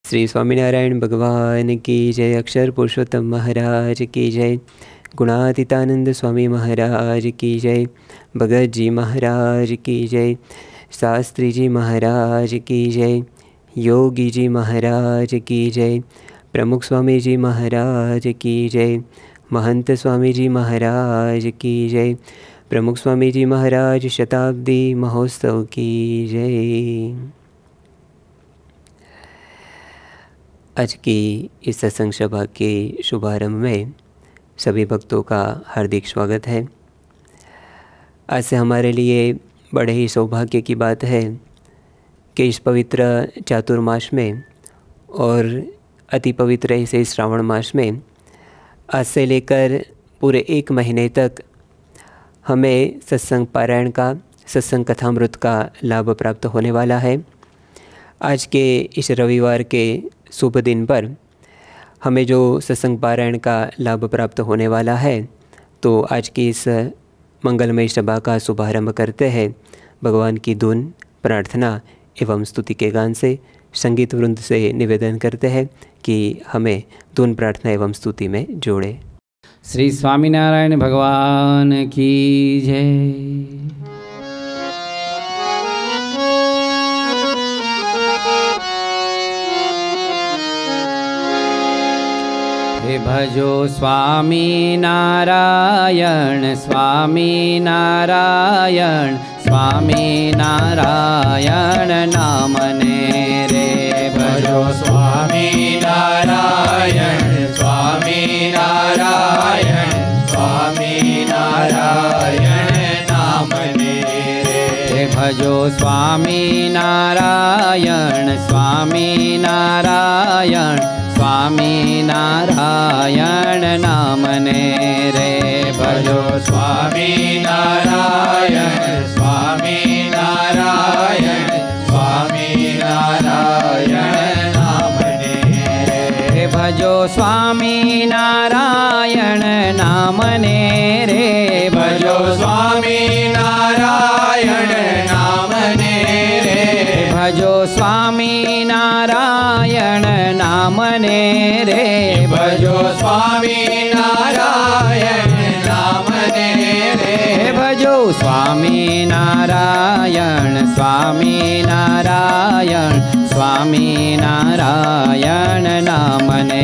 श्री स्वामीनारायण भगवान की जय। अक्षर पुरुषोत्तम महाराज की जय। गुणातीतानंद स्वामी महाराज की जय। भगत जी महाराज की जय। शास्त्री जी महाराज की जय। योगी जी महाराज की जय। प्रमुख स्वामी जी महाराज की जय। महंत स्वामी जी महाराज की जय। प्रमुख स्वामी जी महाराज शताब्दी महोत्सव की जय। आज की इस सत्संग सभा के शुभारंभ में सभी भक्तों का हार्दिक स्वागत है। आज से हमारे लिए बड़े ही सौभाग्य की बात है कि इस पवित्र चातुर्मास में और अति पवित्र इसे श्रावण मास में आज से लेकर पूरे 1 महीने तक हमें सत्संग पारायण का, सत्संग कथामृत का लाभ प्राप्त होने वाला है। आज के इस रविवार के शुभ दिन पर हमें जो सत्संग पारायण का लाभ प्राप्त होने वाला है, तो आज की इस मंगलमय सभा का शुभारंभ करते हैं भगवान की धुन, प्रार्थना एवं स्तुति के गान से। संगीत वृंद से निवेदन करते हैं कि हमें धुन, प्रार्थना एवं स्तुति में जोड़े। श्री स्वामीनारायण भगवान की जय। भजो स्वामी नारायण, स्वामी नारायण, स्वामी नारायण नामने रे। भजो स्वामी नारायण, स्वामी नारायण, स्वामी नारायण नामने रे। भजो स्वामी नारायण, स्वामी नारायण, स्वामी नारायण नामने रे। भजो स्वामी नारायण, स्वामी नारायण, स्वामी नारायण नामने रे। भजो स्वामी नारायण नामने रे। भजो स्वामी नारायण नामने रे। भजो स्वामी नारायण नामने रे। भजो स्वामी नारायण नामने रे। भजो स्वामी नारायण, स्वामी नारायण, स्वामी नारायण नामने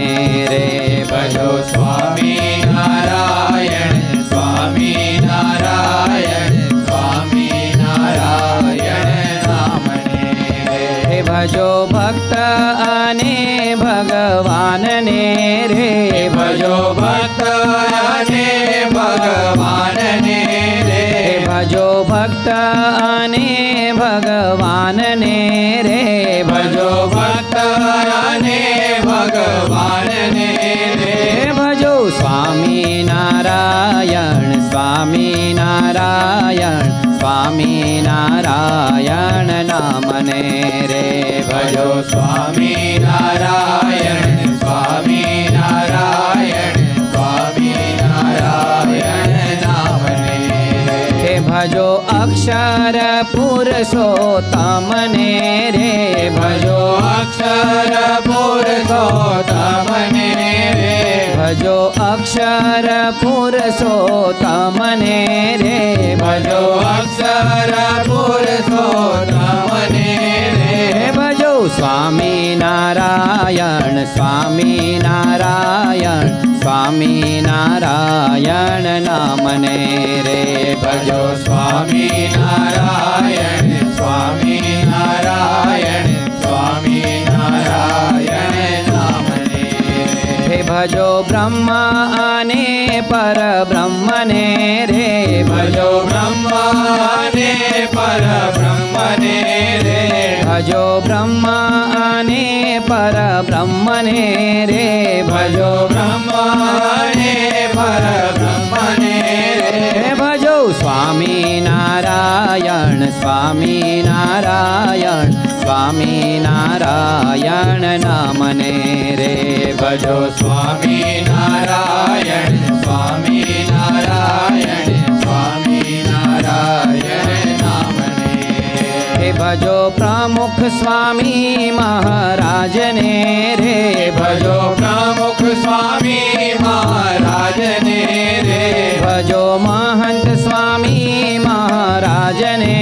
रे। भजो स्वामी नारायण, स्वामी नारायण, स्वामी नारायण नामने रे। भजो भक्त अने भगवान ने रे। भजो भक्त अने भगवान ने रे। भजो भक्त अने भगवान ने रे। भजो भक्त अने भगवान ने रे। भजो स्वामी नारायण, स्वामी नारायण, स्वामी नारायण नामने रे। भजो स्वामी नारायण, स्वामी नारायण, स्वामी नारायण नामने रे। भजो अक्षर पुरुषोत्तम ने रे। भजो अक्षर पुरुषोत्तम ने रे। भजो अक्षर पुरुषोत्तम ने रे। भजो अक्षर पुरुषोत्तम ने रे। भजो स्वामी नारायण, स्वामी नारायण, स्वामी नारायण नामने रे। भजो स्वामी नारायण, स्वामी नारायण, स्वामी नारायण नामने रे। भजो ब्रह्म अने पर ब्रह्म ने रे। भजो ब्रह्म अने पर ब्रह्म ने रे। भजो ब्रह्म अने पर ब्रह्म ने रे। भजो ब्रह्म अने पर ब्रह्म ने रे। भजो स्वामी नारायण, स्वामी नारायण, स्वामी नारायण नामने रे। भजो स्वामी नारायण, स्वामी नारायण, स्वामी नारायण नामने भजो प्रमुख स्वामी महाराज ने रे, भजो प्रमुख स्वामी महाराज ने रे, भजो महंत स्वामी महाराज ने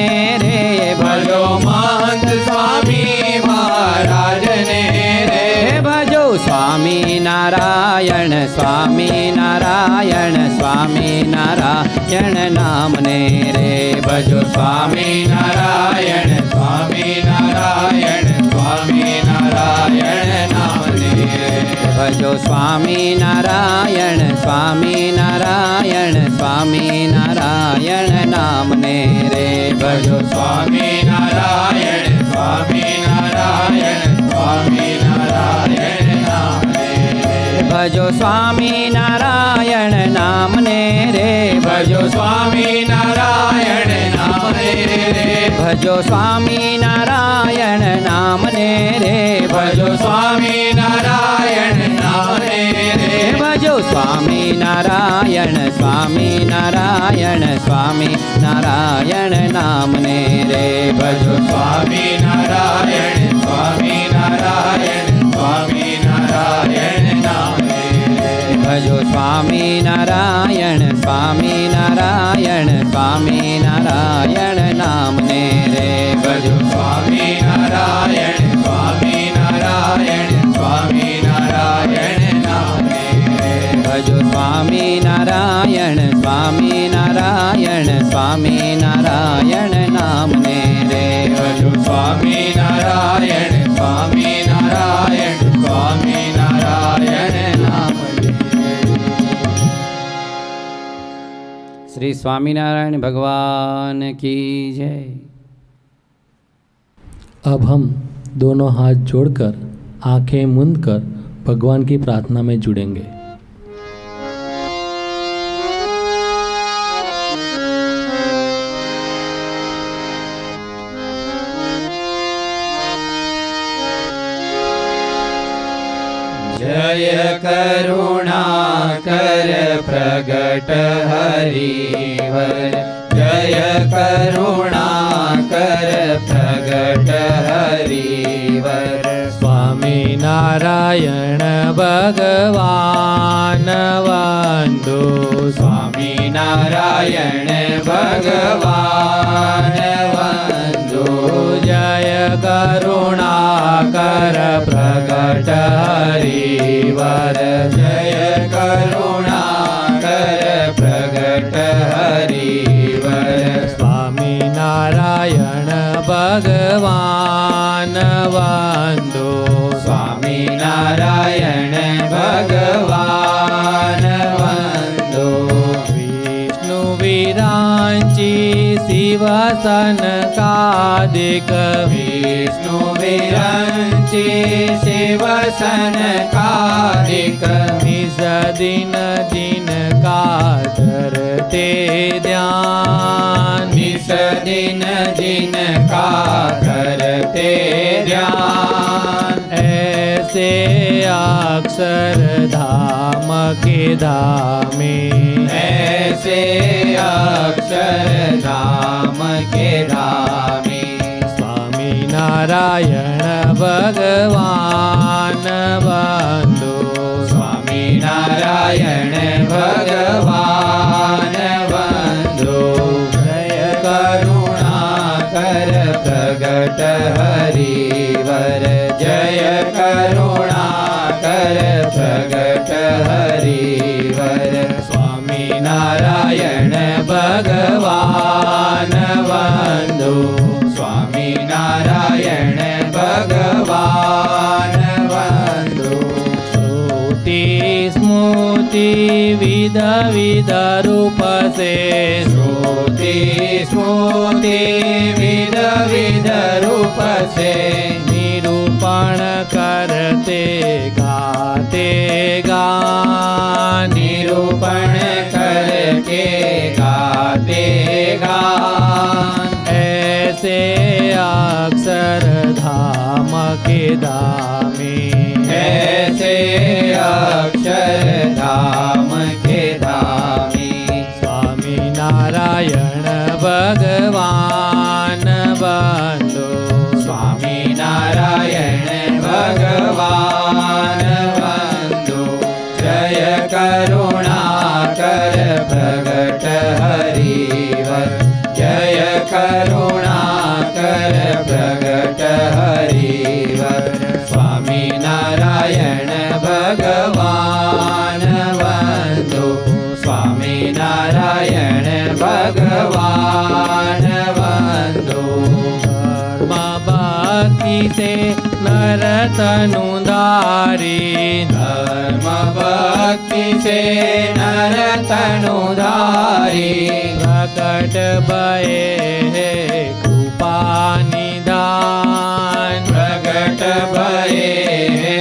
रे, भजो महंत स्वामी महाराज ने रे, भजो स्वामी नारायण स्वामी नारायण स्वामी नारायण नाम ने रे, भजो स्वामी नारायण स्वामी नारायण स्वामी नारायण नाम ने रे, भजो स्वामी नारायण स्वामी नारायण स्वामी नारायण नाम ने रे, भजो स्वामी नारायण स्वामी नारायण स्वामी नारायण नाम ने रे, भजो स्वामी नारायण नाम ने रे, भजो स्वामी नारायण नाम ने रे, भजो स्वामी नारायण नाम ने रे, भजो स्वामी नारायण नाम ने रे, भजो स्वामी नारायण स्वामी नारायण स्वामी नारायण नाम ने रे, भजो स्वामी नारायण स्वामी नारायण स्वामी नारायण नाम ने रे, भजो स्वामी नारायण स्वामी नारायण स्वामी नारायण नाम ने रे, भजो स्वामी नारायण स्वामी नारायण स्वामी नारायण नाम ने रे, भजो स्वामी नारायण स्वामी नारायण स्वामी नारायण नाम ने रे, भजो स्वामी नारायण स्वामी नारायण स्वामी नारायण नाम ने रे। श्री स्वामीनारायण भगवान की जय। अब हम दोनों हाथ जोड़कर आंखें मूंद कर भगवान की प्रार्थना में जुड़ेंगे। जय करुणाकर प्रगट हरिवर, जय करुणाकर प्रगट हरिवर, स्वामी नारायण भगवान वंदो, स्वामी नारायण भगवान वंदो, जय करुणाकर प्रगट हरिवर, जय करुणाकर प्रगट हरिवर, स्वामी नारायण भगवान वंदो, स्वामी नारायण भगवान वंदो, विष्णु विरांची शिव सनकादिक, विष्णु विरंची शिव सनकादिक, निज दिन दिन का धरते ध्यान, निस दिन दिन का करते ध्यान, ऐसे अक्षर धाम के धामे, ऐसे अक्षर धाम के धामी, स्वामी नारायण भगवान वंदो, स्वामी नारायण भगवान वंदो, जय करुणाकर प्रगट हरिवर, जय करुणाकर प्रगट हरिवर, स्वामी नारायण भगवान वंदो, स्वामी नारायण भगवान वंदो, श्रुति स्मृति विध विध रूप से, श्रुति स्मृति विध विध रूप से, निरूपण करते गाते गान, निरूपण करके गाते गान, ऐसे अक्षर धाम के धामे, ऐसे अक्षर धाम के धामी, स्वामी नारायण भगवान वंदो, तनुधारी, धर्म भक्ति से नर तनुधारी, प्रकट भये कृपा निधान, प्रकट भये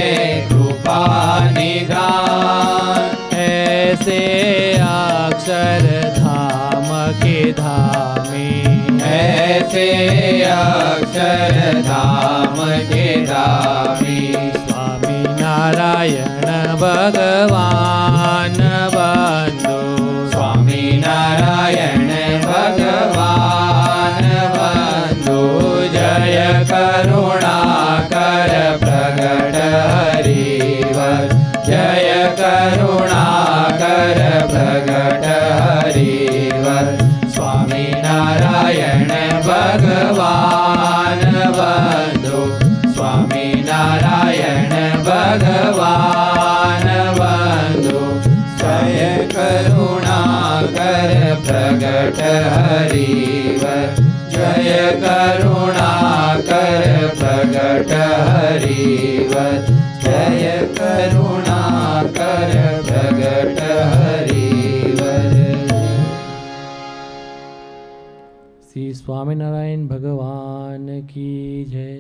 कृपा निधान। ऐसे अक्षर धाम के धामी, ऐसे अक्षर धाम के धामी, स्वामी नारायण भगवान बंधु, स्वामी नारायण भगवान बंधु। जय करुणाकर प्रगट हरिवर, जय करुणाकर प्रगट हरिवर। स्वामी नारायण भगवान बंधु, स्वामी नारायण भगवान बंधु। जय करुणाकर प्रगट हरिवर, जय करुणाकर प्रगट हरिवर, जय करुणाकर प्रगट हरिवर। श्री स्वामीनारायण भगवान की जय।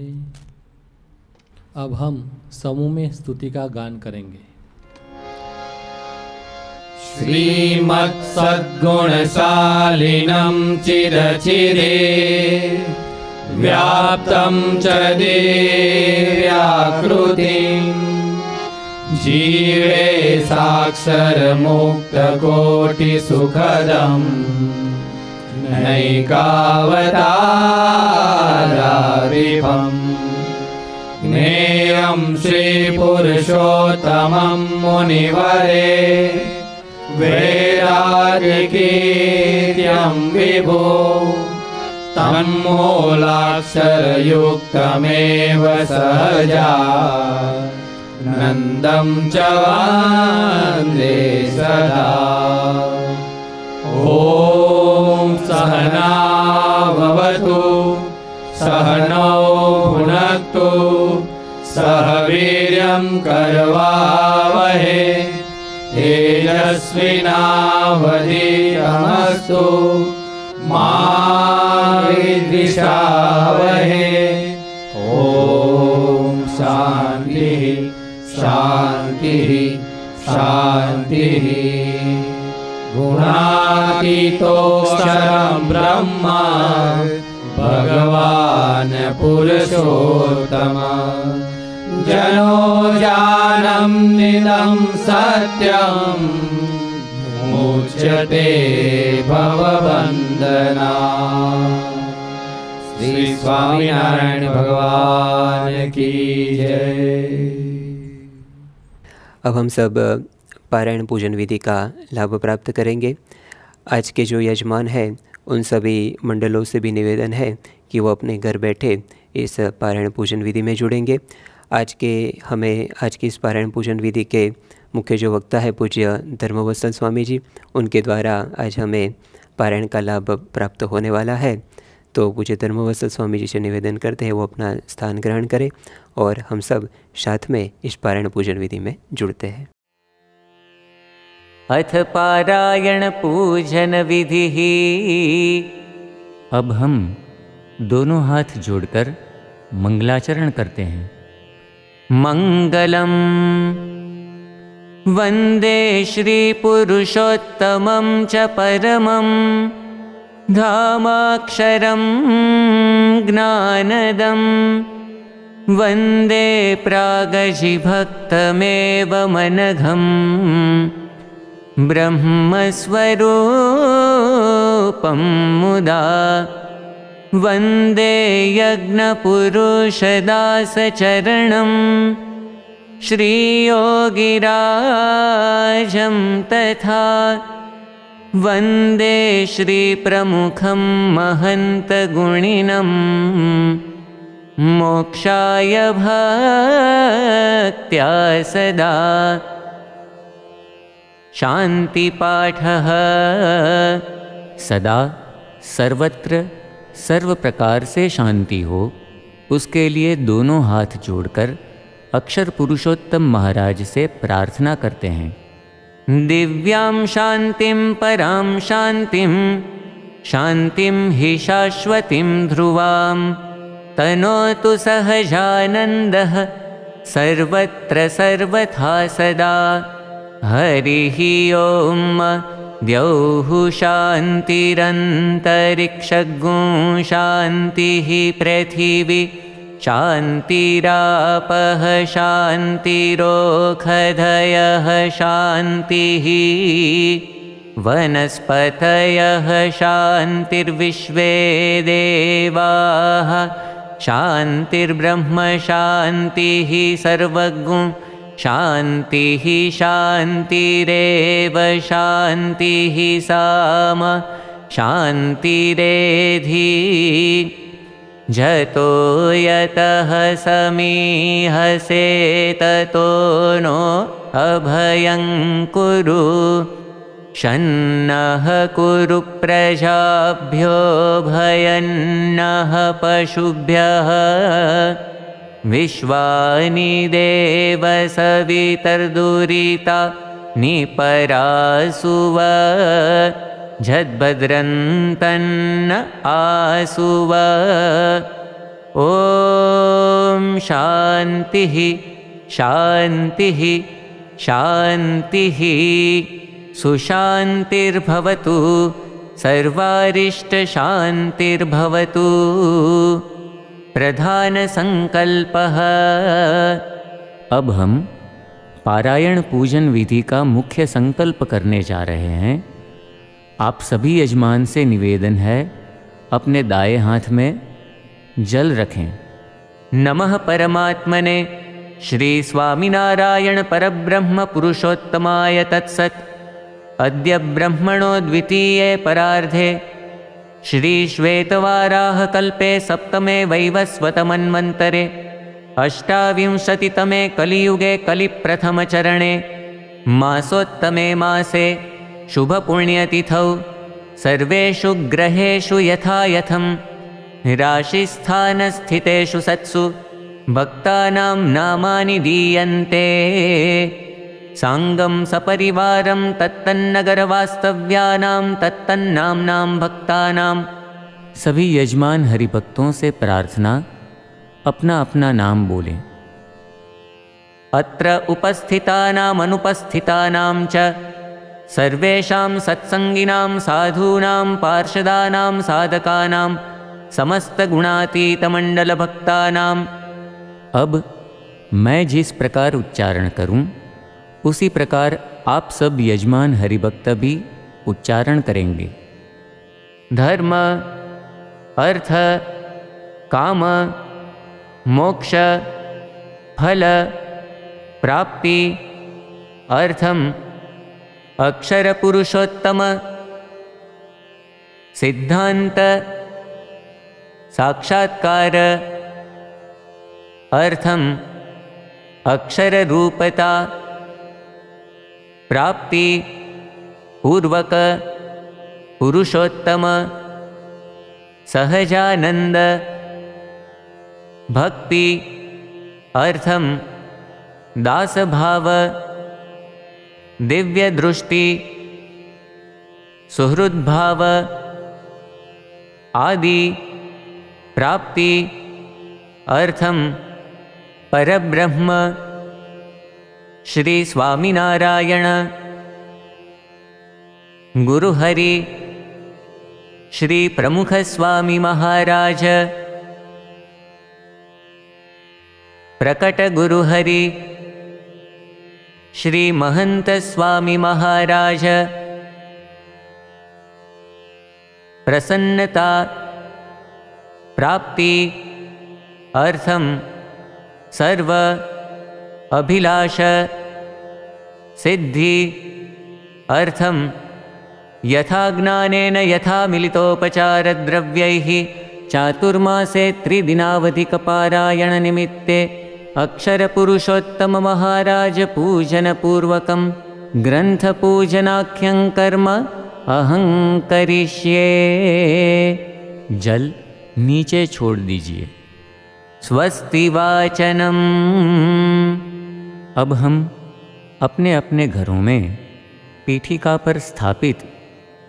अब हम समूह में स्तुति का गान करेंगे। श्रीमत्सद्गुणशालिनं चिरचिरे व्याप्तं च दिव्याकृतिं, जीवे साक्षरमुक्तकोटिसुखदं नैकावतारारिपम्। ज्ञेयं श्रीपुरुषोत्तमं मुनिवरे, वैराग्यकीर्त्यं विभो। तन्मूलाक्षरयुक्तमेव सहजा नन्दं च वन्दे सदा। ॐ सहना भवतु, सहनौ भुनक्तु, सह वीर्यं करवावहै, तेजस्विनावधीतमस्तु मा विद्विषावहै। ॐ शान्तिः शान्तिः शान्तिः। गुणातीतोऽक्षरं ब्रह्म भगवान् पुरुषोत्तम, जनो जानम निदं सत्यं मुच्यते भवबंधना। श्री स्वामीनारायण भगवान की जय। अब हम सब पारायण पूजन विधि का लाभ प्राप्त करेंगे। आज के जो यजमान हैं उन सभी मंडलों से भी निवेदन है कि वो अपने घर बैठे इस पारायण पूजन विधि में जुड़ेंगे। आज की इस पारायण पूजन विधि के मुख्य जो वक्ता है पूज्य धर्मवत्सल स्वामी जी, उनके द्वारा आज हमें पारायण का लाभ प्राप्त होने वाला है। तो पूज्य धर्मवत्सल स्वामी जी से निवेदन करते हैं वो अपना स्थान ग्रहण करें और हम सब साथ में इस पारायण पूजन विधि में जुड़ते हैं। अथ पारायण पूजन विधि। अब हम दोनों हाथ जोड़कर मंगलाचरण करते हैं। मंगलम वंदे श्री पुरुषोत्तमं च परमं धामाक्षरं ज्ञानदं वंदे प्रागजिभक्तमेव मनघं ब्रह्मस्वरूपं मुदा वंदे यज्ञपुरुषदासचरणं श्रीयोगिराजं तथा वंदे श्रीप्रमुखं महन्तगुणिनं मोक्षाय भक्त्या सदा। शांतिपाठः सदा सर्वत्र सर्व प्रकार से शांति हो, उसके लिए दोनों हाथ जोड़कर अक्षर पुरुषोत्तम महाराज से प्रार्थना करते हैं। दिव्यां शांतिं परां शांतिं शांतिं हि शाश्वतीं ध्रुवां तनोतु सहजानन्दः सर्वत्र सर्वथा सदा। हरिः ओम द्यौः शान्तिरन्तरिक्षगुं शान्तिः पृथिवी शान्तिरापः शान्तिरोषधयः शान्तिः वनस्पतयः शान्तिर्विश्वे देवाः शान्तिर्ब्रह्म शान्तिः सर्वगुं शान्तिः शान्तिरेव शान्तिः साम शान्तिरेधि। जतो यतः समीहसे ततो नो अभयं कुरु शन्नः कुरु प्रजाभ्यो भयन्नः पशुभ्यः। विश्वानि देव सवितर्दुरिता निपरासुव झद्भद्रन्तन्न आसुव। ॐ शान्तिः शान्तिः शान्तिः सुशान्तिर्भवतु सर्वारिष्टशान्तिर्भवतु। प्रधान संकल्पः। अब हम पारायण पूजन विधि का मुख्य संकल्प करने जा रहे हैं। आप सभी यजमान से निवेदन है, अपने दाएं हाथ में जल रखें। नमः परमात्मने श्री स्वामिनारायण परब्रह्म पुरुषोत्तमाय तत्सत्। अद्य ब्रह्मणो द्वितीये परार्धे श्री श्वेतवाराह कल्पे सप्तमे वैवस्वतमन्वन्तरे अष्टाविंशतितमे कलियुगे कलिप्रथमचरणे मासोत्तमे मासे शुभपुण्यतिथौ सर्वेषु ग्रहेषु यथायथं राशिस्थानस्थितेषु सत्सु भक्तानां नामानि दीयन्ते। सांगं सपरिवारं तत्तन्नगरवास्तव्यानां तत्तन्नाम्नां भक्तानां। सभी यजमान हरिभक्तों से प्रार्थना, अपना अपना नाम बोलें। अत्र उपस्थितानाम् अनुपस्थितानां च सर्वेषां सत्संगिनां साधूनां पार्षदानां साधकानां समस्तगुणातीतमण्डलभक्तानाम्। अब मैं जिस प्रकार उच्चारण करूं, उसी प्रकार आप सब यजमान हरिभक्त भी उच्चारण करेंगे। धर्म अर्थ काम मोक्ष फल प्राप्ति अर्थम अक्षर पुरुषोत्तम सिद्धांत साक्षात्कार अर्थम अक्षर रूपता प्राप्ति पूर्वक पुरुषोत्तम सहजानंद भक्ति अर्थम दास भाव दिव्य दृष्टि सुहृद भाव आदि प्राप्ति अर्थम परब्रह्म श्री स्वामिनारायण गुरुहरि श्री प्रमुख स्वामी महाराज प्रकट गुरुहरि श्री महंत स्वामी महाराज प्रसन्नता प्राप्ति अर्थम सर्व अभिलाष सिद्धि अर्थम यथा ज्ञानेन यथा मिलितोपचार द्रव्यैः चातुर्मासे त्रिदिनावधिक पारायण निमित्ते अक्षर पुरुषोत्तम महाराज पूजन पूर्वकं ग्रंथ पूजनाख्यं कर्म अहं करिष्ये। जल नीचे छोड़ दीजिए। स्वस्ति वाचनम्। अब हम अपने अपने घरों में पीठिका पर स्थापित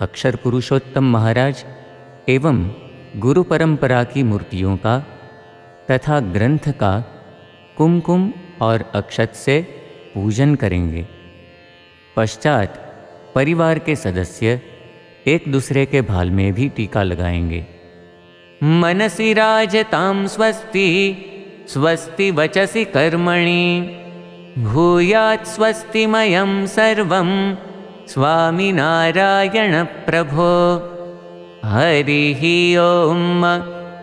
अक्षर पुरुषोत्तम महाराज एवं गुरु परंपरा की मूर्तियों का तथा ग्रंथ का कुमकुम और अक्षत से पूजन करेंगे। पश्चात परिवार के सदस्य एक दूसरे के भाल में भी टीका लगाएंगे। मनसि राजतां स्वस्ति स्वस्ति वचसि कर्मणि भूयात् स्वस्तिमयं सर्वं स्वामिनारायण प्रभो। हरिः ओम।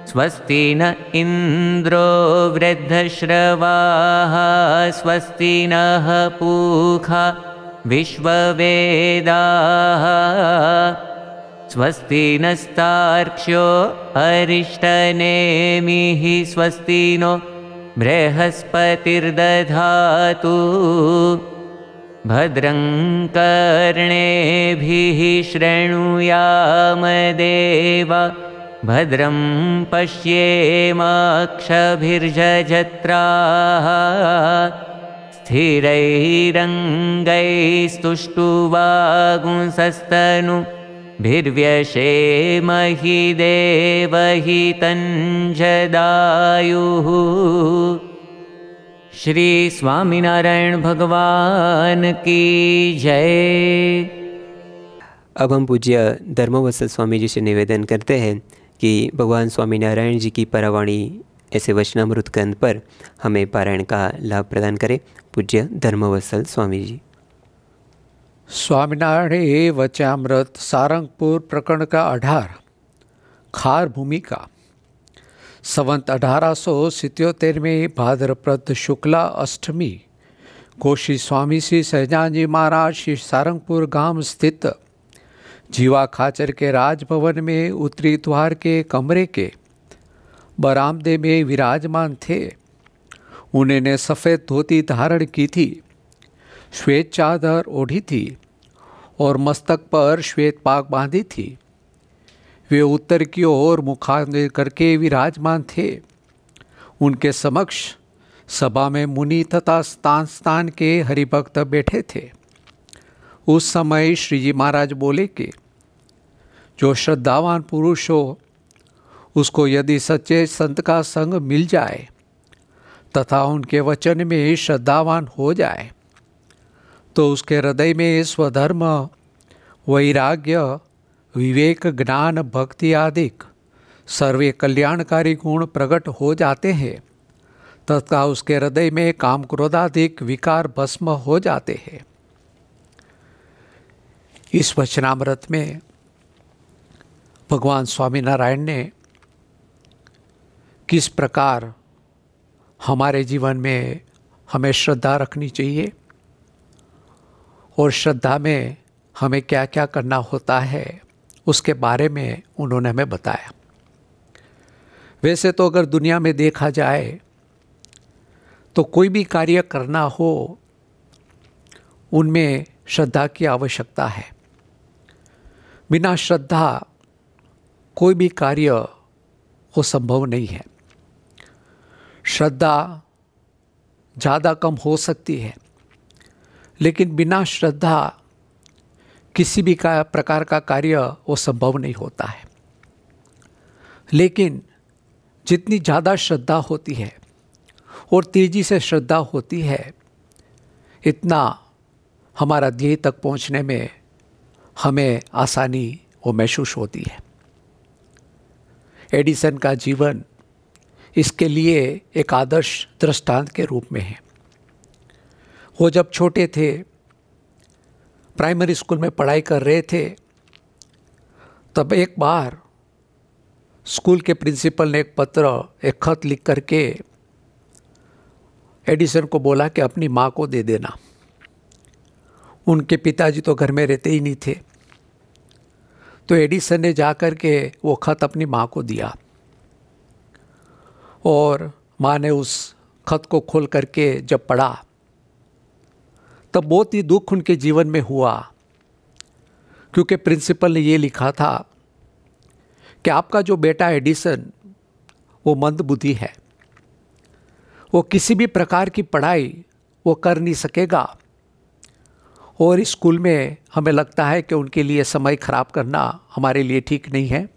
स्वस्ति न इंद्रो वृद्धश्रवाः स्वस्ति नः पूषा विश्ववेदाः स्वस्ति नस्तार्क्ष्यो अरिष्टनेमिः स्वस्ति नो बृहस्पतिर्दधातु भद्रं कर्णेभिः शृणुयाम देवा भद्रं पश्येमाक्षभिर्जत्राः स्थिरैरङ्गैस्तुष्टुवागुंसस्तनुभिर्व्यशेमहि देवहितं जदायुः। श्री स्वामीनारायण भगवान की जय। अब हम पूज्य धर्मवत्सल स्वामी जी से निवेदन करते हैं कि भगवान स्वामीनारायण जी की परवाणी ऐसे वचनामृत ग्रंथ पर हमें पारायण का लाभ प्रदान करें। पूज्य धर्मवत्सल स्वामी जी। स्वामीनारायण वचनामृत सारंगपुर प्रकरण का 18 खार भूमिका। संवत 1877 में भाद्रपद शुक्ला अष्टमी को श्री स्वामी श्री सहजानंद जी महाराज श्री सारंगपुर गांव स्थित जीवा खाचर के राजभवन में उत्तरी द्वार के कमरे के बरामदे में विराजमान थे। उन्होंने सफ़ेद धोती धारण की थी, श्वेत चादर ओढ़ी थी और मस्तक पर श्वेत पाग बांधी थी। वे उत्तर की ओर मुखान्वित करके विराजमान थे। उनके समक्ष सभा में मुनि तथा स्थान स्थान के हरिभक्त बैठे थे। उस समय श्री जी महाराज बोले कि जो श्रद्धावान पुरुष हो उसको यदि सच्चे संत का संग मिल जाए तथा उनके वचन में श्रद्धावान हो जाए तो उसके हृदय में स्वधर्म, वैराग्य, विवेक, ज्ञान, भक्ति आदि सर्वे कल्याणकारी गुण प्रकट हो जाते हैं तथा उसके हृदय में काम क्रोधाधिक विकार भस्म हो जाते हैं। इस वचनामृत में भगवान स्वामीनारायण ने किस प्रकार हमारे जीवन में हमें श्रद्धा रखनी चाहिए और श्रद्धा में हमें क्या क्या करना होता है उसके बारे में उन्होंने हमें बताया। वैसे तो अगर दुनिया में देखा जाए तो कोई भी कार्य करना हो उनमें श्रद्धा की आवश्यकता है। बिना श्रद्धा कोई भी कार्य वो संभव नहीं है। श्रद्धा ज़्यादा कम हो सकती है लेकिन बिना श्रद्धा किसी भी प्रकार का कार्य वो संभव नहीं होता है। लेकिन जितनी ज़्यादा श्रद्धा होती है और तेजी से श्रद्धा होती है इतना हमारा ध्येय तक पहुंचने में हमें आसानी वो महसूस होती है। एडिसन का जीवन इसके लिए एक आदर्श दृष्टांत के रूप में है। वो जब छोटे थे, प्राइमरी स्कूल में पढ़ाई कर रहे थे, तब एक बार स्कूल के प्रिंसिपल ने एक खत लिख करके एडिसन को बोला कि अपनी माँ को दे देना। उनके पिताजी तो घर में रहते ही नहीं थे, तो एडिसन ने जाकर के वो खत अपनी माँ को दिया और माँ ने उस खत को खोल करके जब पढ़ा तब बहुत ही दुख उनके जीवन में हुआ, क्योंकि प्रिंसिपल ने ये लिखा था कि आपका जो बेटा एडिसन वो मंदबुद्धि है, वो किसी भी प्रकार की पढ़ाई वो कर नहीं सकेगा। और स्कूल में हमें लगता है कि उनके लिए समय खराब करना हमारे लिए ठीक नहीं है,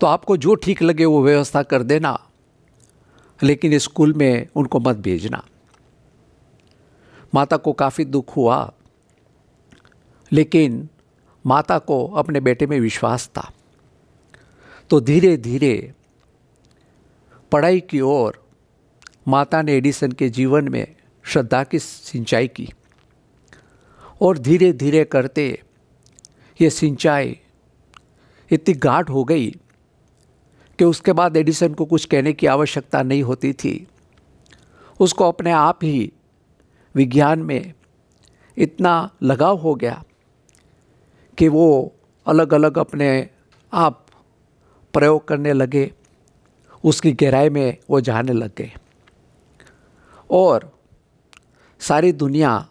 तो आपको जो ठीक लगे वो व्यवस्था कर देना, लेकिन स्कूल में उनको मत भेजना। माता को काफ़ी दुख हुआ, लेकिन माता को अपने बेटे में विश्वास था। तो धीरे धीरे पढ़ाई की ओर माता ने एडिसन के जीवन में श्रद्धा की सिंचाई की, और धीरे धीरे करते ये सिंचाई इतनी गाढ़ हो गई कि उसके बाद एडिसन को कुछ कहने की आवश्यकता नहीं होती थी। उसको अपने आप ही विज्ञान में इतना लगाव हो गया कि वो अलग अलग अपने आप प्रयोग करने लगे, उसकी गहराई में वो जाने लग गए, और सारी दुनिया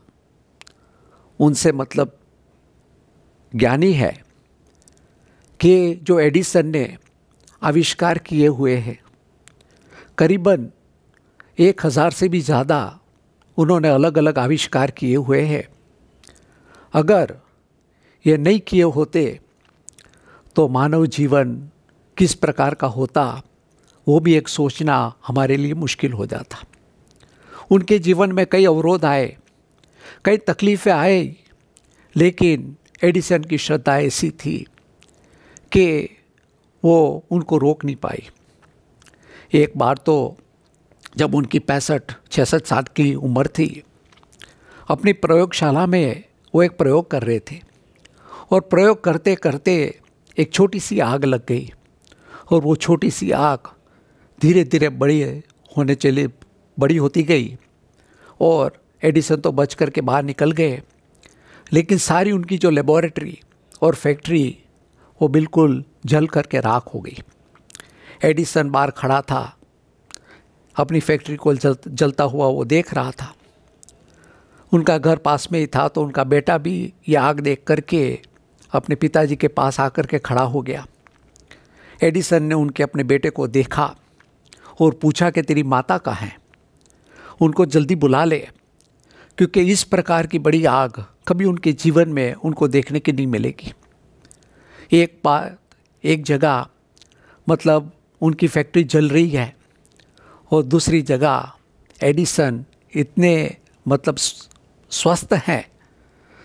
उनसे मतलब ज्ञानी है कि जो एडिसन ने आविष्कार किए हुए हैं, करीबन 1000 से भी ज़्यादा उन्होंने अलग अलग आविष्कार किए हुए हैं। अगर ये नहीं किए होते तो मानव जीवन किस प्रकार का होता, वो भी एक सोचना हमारे लिए मुश्किल हो जाता। उनके जीवन में कई अवरोध आए, कई तकलीफ़ें आई, लेकिन एडिसन की श्रद्धा ऐसी थी कि वो उनको रोक नहीं पाई। एक बार तो जब उनकी 65-66 साल की उम्र थी, अपनी प्रयोगशाला में वो एक प्रयोग कर रहे थे, और प्रयोग करते करते एक छोटी सी आग लग गई, और वो छोटी सी आग धीरे धीरे बड़ी होती गई, और एडिसन तो बच कर के बाहर निकल गए, लेकिन सारी उनकी जो लेबोरेटरी और फैक्ट्री वो बिल्कुल जल करके राख हो गई। एडिसन बाहर खड़ा था, अपनी फैक्ट्री को जलता हुआ वो देख रहा था। उनका घर पास में ही था, तो उनका बेटा भी ये आग देख करके अपने पिताजी के पास आकर के खड़ा हो गया। एडिसन ने उनके अपने बेटे को देखा और पूछा कि तेरी माता कहाँ है, उनको जल्दी बुला ले, क्योंकि इस प्रकार की बड़ी आग कभी उनके जीवन में उनको देखने की नहीं मिलेगी। एक जगह मतलब उनकी फैक्ट्री जल रही है, और दूसरी जगह एडिसन इतने मतलब स्वस्थ हैं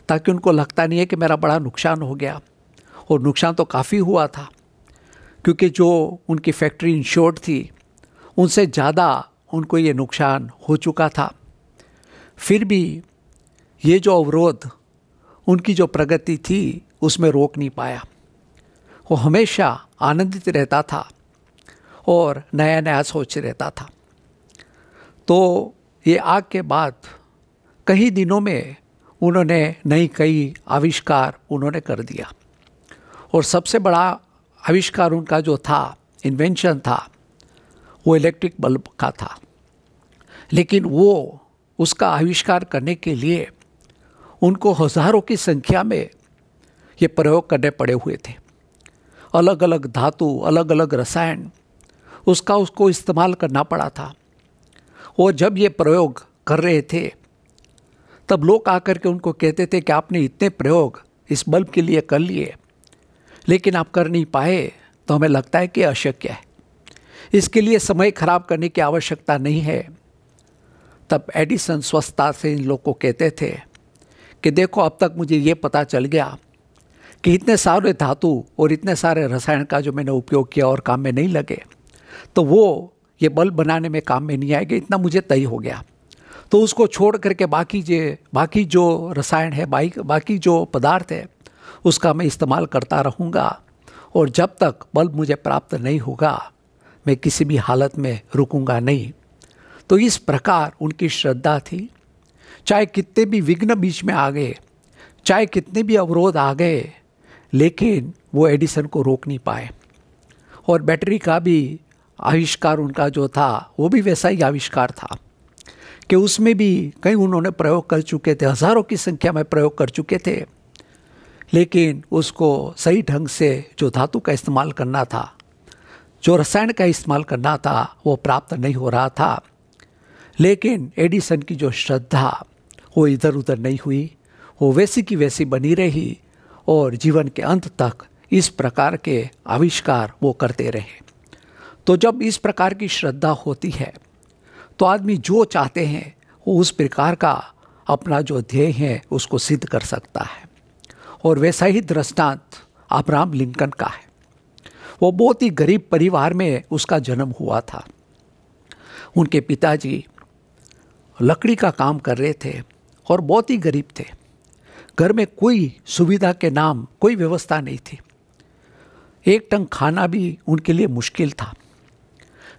ताकि उनको लगता नहीं है कि मेरा बड़ा नुकसान हो गया, और नुकसान तो काफ़ी हुआ था, क्योंकि जो उनकी फैक्ट्री इंश्योर्ड थी उनसे ज़्यादा उनको ये नुकसान हो चुका था। फिर भी ये जो अवरोध उनकी जो प्रगति थी उसमें रोक नहीं पाया। वो हमेशा आनंदित रहता था और नया नया सोच रहता था। तो ये आग के बाद कई दिनों में उन्होंने कई आविष्कार उन्होंने कर दिया, और सबसे बड़ा आविष्कार उनका जो था, इन्वेंशन था, वो इलेक्ट्रिक बल्ब का था। लेकिन वो उसका आविष्कार करने के लिए उनको हज़ारों की संख्या में ये प्रयोग करने पड़े हुए थे। अलग अलग धातु, अलग अलग रसायन उसको इस्तेमाल करना पड़ा था। और जब ये प्रयोग कर रहे थे तब लोग आकर के उनको कहते थे कि आपने इतने प्रयोग इस बल्ब के लिए कर लिए, लेकिन आप कर नहीं पाए, तो हमें लगता है कि अशक्य है, इसके लिए समय खराब करने की आवश्यकता नहीं है। तब एडिसन स्वस्थता से इन लोग को कहते थे कि देखो, अब तक मुझे ये पता चल गया कि इतने सारे धातु और इतने सारे रसायन का जो मैंने उपयोग किया और काम में नहीं लगे, तो वो ये बल्ब बनाने में काम में नहीं आएगा, इतना मुझे तय हो गया। तो उसको छोड़ करके बाकी जो रसायन है, बाकी जो पदार्थ है, उसका मैं इस्तेमाल करता रहूँगा, और जब तक बल्ब मुझे प्राप्त नहीं होगा मैं किसी भी हालत में रुकूंगा नहीं। तो इस प्रकार उनकी श्रद्धा थी। चाहे कितने भी विघ्न बीच में आ गए, चाहे कितने भी अवरोध आ गए, लेकिन वो एडिसन को रोक नहीं पाए। और बैटरी का भी आविष्कार उनका जो था वो भी वैसा ही आविष्कार था कि उसमें भी कई उन्होंने प्रयोग कर चुके थे, हज़ारों की संख्या में प्रयोग कर चुके थे, लेकिन उसको सही ढंग से जो धातु का इस्तेमाल करना था, जो रसायन का इस्तेमाल करना था, वो प्राप्त नहीं हो रहा था। लेकिन एडिसन की जो श्रद्धा वो इधर उधर नहीं हुई, वो वैसी की वैसी बनी रही और जीवन के अंत तक इस प्रकार के आविष्कार वो करते रहे। तो जब इस प्रकार की श्रद्धा होती है तो आदमी जो चाहते हैं वो उस प्रकार का अपना जो ध्येय है उसको सिद्ध कर सकता है। और वैसा ही दृष्टांत अब्राहम लिंकन का है। वो बहुत ही गरीब परिवार में उसका जन्म हुआ था। उनके पिताजी लकड़ी का काम कर रहे थे और बहुत ही गरीब थे। घर में कोई सुविधा के नाम कोई व्यवस्था नहीं थी। एक टंग खाना भी उनके लिए मुश्किल था।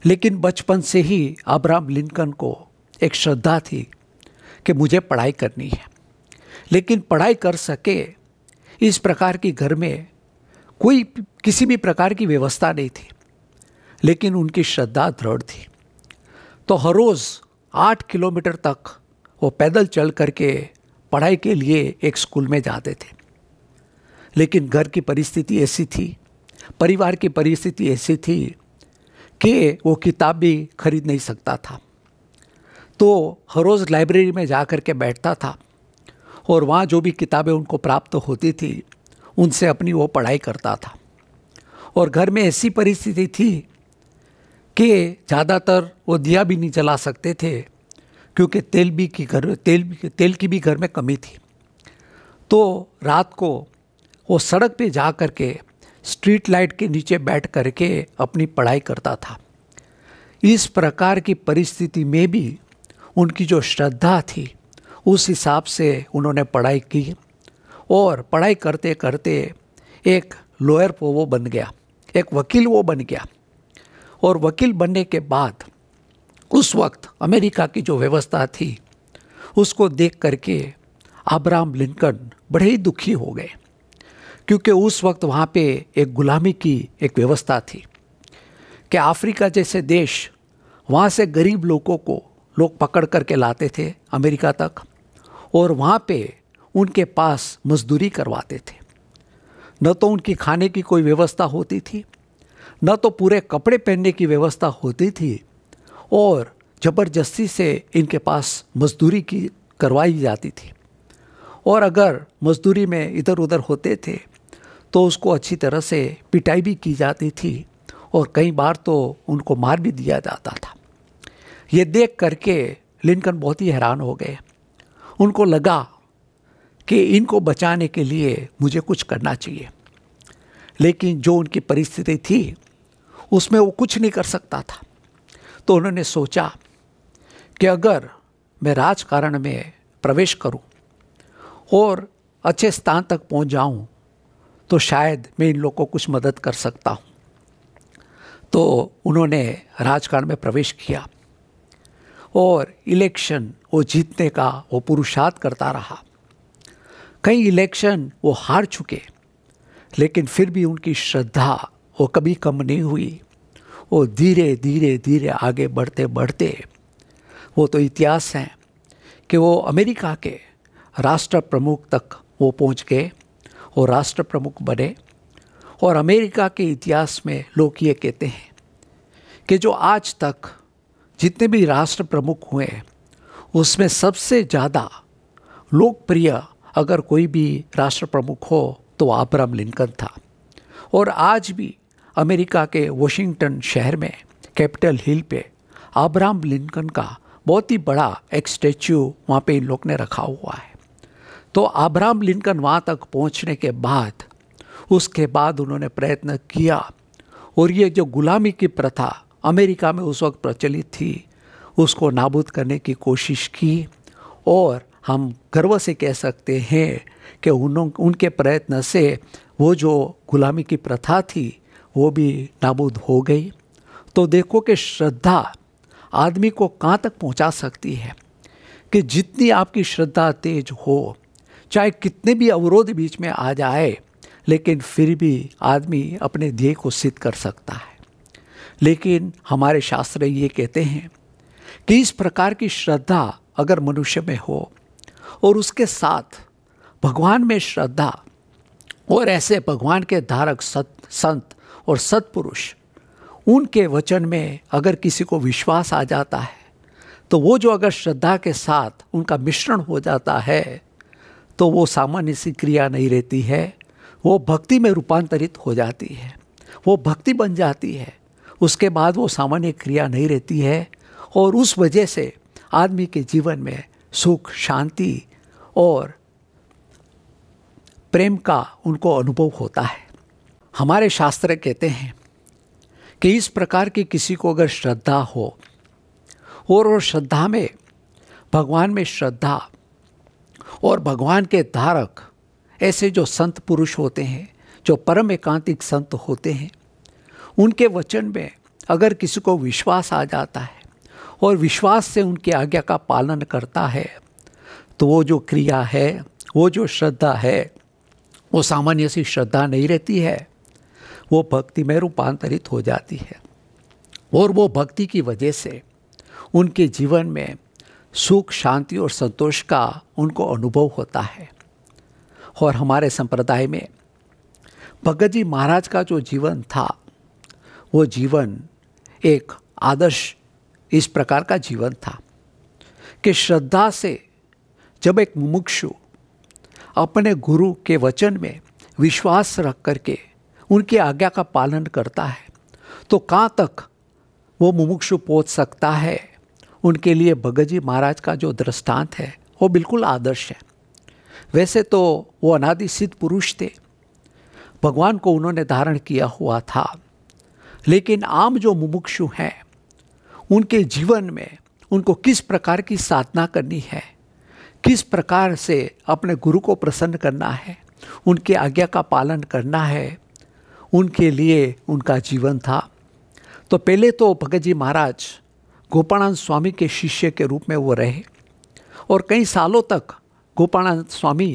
लेकिन बचपन से ही अब्राहम लिंकन को एक श्रद्धा थी कि मुझे पढ़ाई करनी है। लेकिन पढ़ाई कर सके इस प्रकार की घर में कोई किसी भी प्रकार की व्यवस्था नहीं थी, लेकिन उनकी श्रद्धा दृढ़ थी। तो हर रोज़ 8 किलोमीटर तक वो पैदल चल करके पढ़ाई के लिए एक स्कूल में जाते थे। लेकिन घर की परिस्थिति ऐसी थी, परिवार की परिस्थिति ऐसी थी कि वो किताब भी खरीद नहीं सकता था। तो हर रोज़ लाइब्रेरी में जा कर के बैठता था और वहाँ जो भी किताबें उनको प्राप्त होती थी उनसे अपनी वो पढ़ाई करता था। और घर में ऐसी परिस्थिति थी कि ज़्यादातर वो दिया भी नहीं जला सकते थे, क्योंकि तेल की भी घर में कमी थी। तो रात को वो सड़क पे जा कर के स्ट्रीट लाइट के नीचे बैठ करके अपनी पढ़ाई करता था। इस प्रकार की परिस्थिति में भी उनकी जो श्रद्धा थी उस हिसाब से उन्होंने पढ़ाई की और पढ़ाई करते करते एक लॉयर वो बन गया, एक वकील वो बन गया। और वकील बनने के बाद उस वक्त अमेरिका की जो व्यवस्था थी उसको देख करके अब्राहम लिंकन बड़े ही दुखी हो गए, क्योंकि उस वक्त वहाँ पे एक गुलामी की एक व्यवस्था थी कि अफ्रीका जैसे देश, वहाँ से गरीब लोगों को लोग पकड़ करके लाते थे अमेरिका तक और वहाँ पे उनके पास मजदूरी करवाते थे। न तो उनकी खाने की कोई व्यवस्था होती थी, न तो पूरे कपड़े पहनने की व्यवस्था होती थी, और ज़बरदस्ती से इनके पास मजदूरी की करवाई जाती थी। और अगर मजदूरी में इधर उधर होते थे तो उसको अच्छी तरह से पिटाई भी की जाती थी और कई बार तो उनको मार भी दिया जाता था। ये देख करके लिंकन बहुत ही हैरान हो गए। उनको लगा कि इनको बचाने के लिए मुझे कुछ करना चाहिए, लेकिन जो उनकी परिस्थिति थी उसमें वो कुछ नहीं कर सकता था। तो उन्होंने सोचा कि अगर मैं राजकारण में प्रवेश करूं और अच्छे स्थान तक पहुंच जाऊं तो शायद मैं इन लोगों को कुछ मदद कर सकता हूं। तो उन्होंने राजकारण में प्रवेश किया और इलेक्शन वो जीतने का वो पुरुषार्थ करता रहा। कई इलेक्शन वो हार चुके, लेकिन फिर भी उनकी श्रद्धा वो कभी कम नहीं हुई। वो धीरे धीरे धीरे आगे बढ़ते बढ़ते वो तो इतिहास है कि वो अमेरिका के राष्ट्र प्रमुख तक वो पहुंच गए और राष्ट्र प्रमुख बने। और अमेरिका के इतिहास में लोग ये कहते हैं कि जो आज तक जितने भी राष्ट्र प्रमुख हुए उसमें सबसे ज़्यादा लोकप्रिय अगर कोई भी राष्ट्र प्रमुख हो तो अब्राहम लिंकन था। और आज भी अमेरिका के वॉशिंगटन शहर में कैपिटल हिल पे अब्राहम लिंकन का बहुत ही बड़ा एक स्टैच्यू वहाँ पे इन लोग ने रखा हुआ है। तो अब्राहम लिंकन वहाँ तक पहुँचने के बाद उसके बाद उन्होंने प्रयत्न किया और ये जो गुलामी की प्रथा अमेरिका में उस वक्त प्रचलित थी उसको नाबूद करने की कोशिश की। और हम गर्व से कह सकते हैं कि उनके प्रयत्न से वो जो गुलामी की प्रथा थी वो भी नाबूद हो गई। तो देखो कि श्रद्धा आदमी को कहाँ तक पहुँचा सकती है, कि जितनी आपकी श्रद्धा तेज हो, चाहे कितने भी अवरोध बीच में आ जाए, लेकिन फिर भी आदमी अपने ध्येय को सिद्ध कर सकता है। लेकिन हमारे शास्त्र ये कहते हैं कि इस प्रकार की श्रद्धा अगर मनुष्य में हो और उसके साथ भगवान में श्रद्धा और ऐसे भगवान के धारक संत और सत्पुरुष उनके वचन में अगर किसी को विश्वास आ जाता है तो वो जो अगर श्रद्धा के साथ उनका मिश्रण हो जाता है तो वो सामान्य सी क्रिया नहीं रहती है, वो भक्ति में रूपांतरित हो जाती है, वो भक्ति बन जाती है। उसके बाद वो सामान्य क्रिया नहीं रहती है और उस वजह से आदमी के जीवन में सुख, शांति और प्रेम का उनको अनुभव होता है। हमारे शास्त्र कहते हैं कि इस प्रकार की किसी को अगर श्रद्धा हो और श्रद्धा में भगवान में श्रद्धा और भगवान के धारक ऐसे जो संत पुरुष होते हैं, जो परम एकांतिक संत होते हैं, उनके वचन में अगर किसी को विश्वास आ जाता है और विश्वास से उनकी आज्ञा का पालन करता है तो वो जो क्रिया है, वो जो श्रद्धा है, वो सामान्य सी श्रद्धा नहीं रहती है, वो भक्ति में रूपांतरित हो जाती है। और वो भक्ति की वजह से उनके जीवन में सुख, शांति और संतोष का उनको अनुभव होता है। और हमारे संप्रदाय में भगत जी महाराज का जो जीवन था, वो जीवन एक आदर्श इस प्रकार का जीवन था कि श्रद्धा से जब एक मुमुक्षु अपने गुरु के वचन में विश्वास रख करके उनकी आज्ञा का पालन करता है तो कहाँ तक वो मुमुक्षु पहुँच सकता है। उनके लिए भगत जी महाराज का जो दृष्टांत है वो बिल्कुल आदर्श है। वैसे तो वो अनादि सिद्ध पुरुष थे, भगवान को उन्होंने धारण किया हुआ था, लेकिन आम जो मुमुक्षु हैं उनके जीवन में उनको किस प्रकार की साधना करनी है, किस प्रकार से अपने गुरु को प्रसन्न करना है, उनकी आज्ञा का पालन करना है, उनके लिए उनका जीवन था। तो पहले तो भगत जी महाराज गोपाणानंद स्वामी के शिष्य के रूप में वो रहे और कई सालों तक गोपाणानंद स्वामी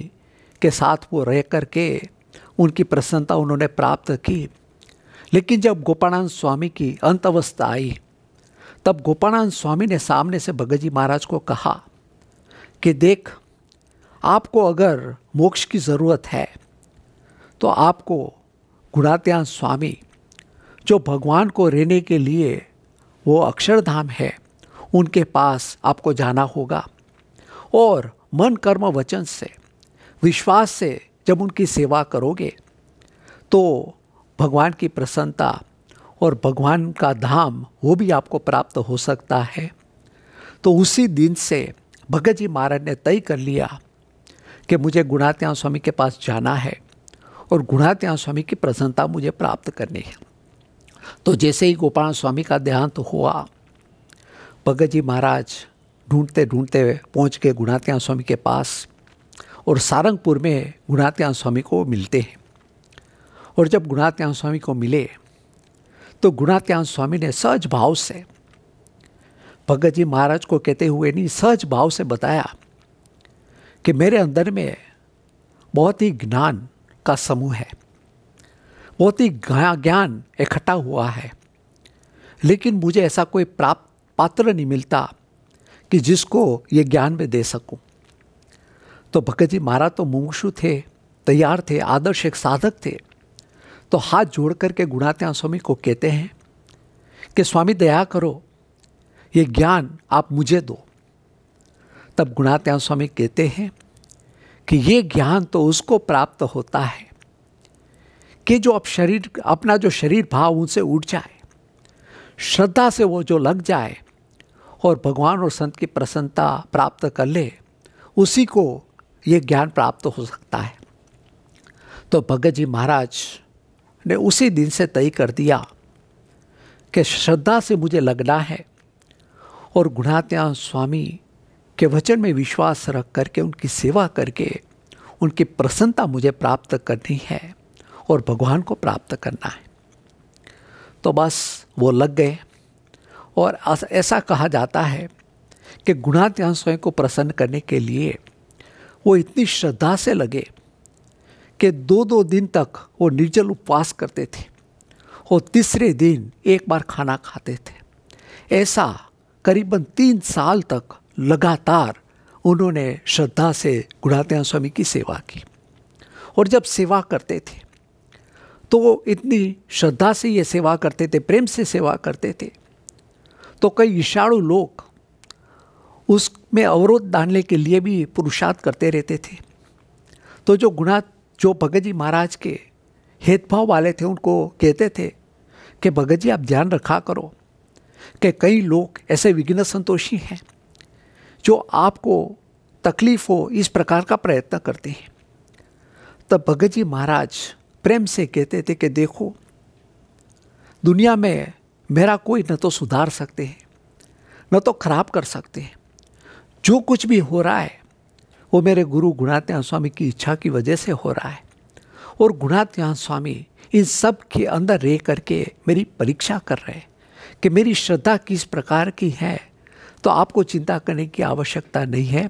के साथ वो रह करके उनकी प्रसन्नता उन्होंने प्राप्त की। लेकिन जब गोपाणानंद स्वामी की अंत अवस्था आई तब गोपाणानंद स्वामी ने सामने से भगत जी महाराज को कहा कि देख, आपको अगर मोक्ष की ज़रूरत है तो आपको गुणात्यान स्वामी जो भगवान को रहने के लिए वो अक्षरधाम है उनके पास आपको जाना होगा और मन कर्म वचन से विश्वास से जब उनकी सेवा करोगे तो भगवान की प्रसन्नता और भगवान का धाम वो भी आपको प्राप्त हो सकता है। तो उसी दिन से भगत जी महाराज ने तय कर लिया कि मुझे गुणात्यान स्वामी के पास जाना है और गुणात्यान स्वामी की प्रसन्नता मुझे प्राप्त करनी है। तो जैसे ही गोपाल स्वामी का देहांत हुआ, भगत जी महाराज ढूंढते ढूंढते पहुंच के गुणात्यान स्वामी के पास और सारंगपुर में गुणात्यान स्वामी को मिलते हैं। और जब गुणात्यान स्वामी को मिले तो गुणात्यान स्वामी ने सहज भाव से भगत जी महाराज को कहते हुए नहीं, सहज भाव से बताया कि मेरे अंदर में बहुत ही ज्ञान का समूह है, बहुत ही ज्ञान इकट्ठा हुआ है, लेकिन मुझे ऐसा कोई पात्र नहीं मिलता कि जिसको ये ज्ञान में दे सकूं। तो भगत जी महाराज तो मुमुक्षु थे, तैयार थे, आदर्श एक साधक थे। तो हाथ जोड़ करके गुणात्यान स्वामी को कहते हैं कि स्वामी दया करो, ये ज्ञान आप मुझे दो। तब गुणात्यान स्वामी कहते हैं कि ये ज्ञान तो उसको प्राप्त होता है कि जो अपना जो शरीर भाव उनसे उठ जाए, श्रद्धा से वो जो लग जाए और भगवान और संत की प्रसन्नता प्राप्त कर ले, उसी को ये ज्ञान प्राप्त हो सकता है। तो भगत जी महाराज ने उसी दिन से तय कर दिया कि श्रद्धा से मुझे लगना है और गुणात्यान स्वामी के वचन में विश्वास रख करके उनकी सेवा करके उनकी प्रसन्नता मुझे प्राप्त करनी है और भगवान को प्राप्त करना है। तो बस वो लग गए और ऐसा कहा जाता है कि गुणात्यान स्वामी को प्रसन्न करने के लिए वो इतनी श्रद्धा से लगे कि 2-2 दिन तक वो निर्जल उपवास करते थे और तीसरे दिन एक बार खाना खाते थे। ऐसा करीबन 3 साल तक लगातार उन्होंने श्रद्धा से गुणात्यान स्वामी की सेवा की। और जब सेवा करते थे तो वो इतनी श्रद्धा से ये सेवा करते थे, प्रेम से सेवा करते थे। तो कई ईर्ष्याळु लोग उसमें अवरोध डालने के लिए भी पुरुषार्थ करते रहते थे। तो जो भगत जी महाराज के हेतभाव वाले थे उनको कहते थे कि भगत जी आप ध्यान रखा करो कि कई लोग ऐसे विघ्न संतोषी हैं जो आपको तकलीफ हो इस प्रकार का प्रयत्न करते हैं। तब भगत जी महाराज प्रेम से कहते थे कि देखो, दुनिया में मेरा कोई न तो सुधार सकते हैं न तो खराब कर सकते हैं। जो कुछ भी हो रहा है वो मेरे गुरु गुणात्यान स्वामी की इच्छा की वजह से हो रहा है, और गुणात्यान स्वामी इन सब के अंदर रह करके मेरी परीक्षा कर रहे हैं कि मेरी श्रद्धा किस प्रकार की है। तो आपको चिंता करने की आवश्यकता नहीं है,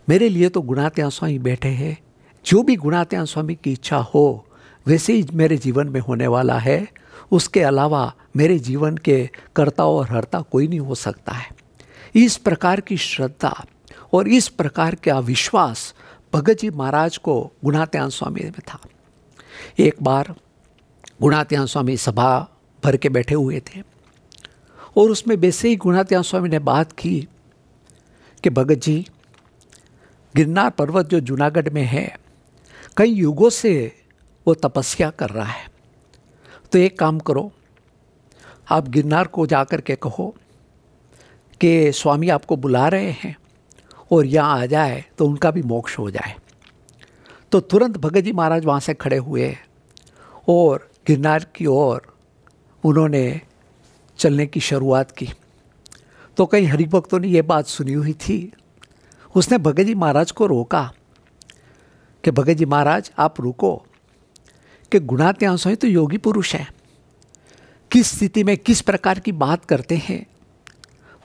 मेरे लिए तो गुणात्यान स्वामी बैठे हैं। जो भी गुणात्यान स्वामी की इच्छा हो वैसे ही मेरे जीवन में होने वाला है, उसके अलावा मेरे जीवन के कर्ता और हर्ता कोई नहीं हो सकता है। इस प्रकार की श्रद्धा और इस प्रकार का विश्वास भगत जी महाराज को गुणात्यान स्वामी में था। एक बार गुणात्यान स्वामी सभा भर के बैठे हुए थे और उसमें वैसे ही गुणात्यान स्वामी ने बात की कि भगत जी, गिरनार पर्वत जो जूनागढ़ में है कई युगों से वो तपस्या कर रहा है, तो एक काम करो, आप गिरनार को जाकर के कहो कि स्वामी आपको बुला रहे हैं और यहाँ आ जाए तो उनका भी मोक्ष हो जाए। तो तुरंत भगत जी महाराज वहाँ से खड़े हुए और गिरनार की ओर उन्होंने चलने की शुरुआत की। तो कई हरिभक्तों ने ये बात सुनी हुई थी, उसने भगत जी महाराज को रोका कि भगत जी महाराज आप रुको, कि गुणात्यान स्वामी तो योगी पुरुष है, किस स्थिति में किस प्रकार की बात करते हैं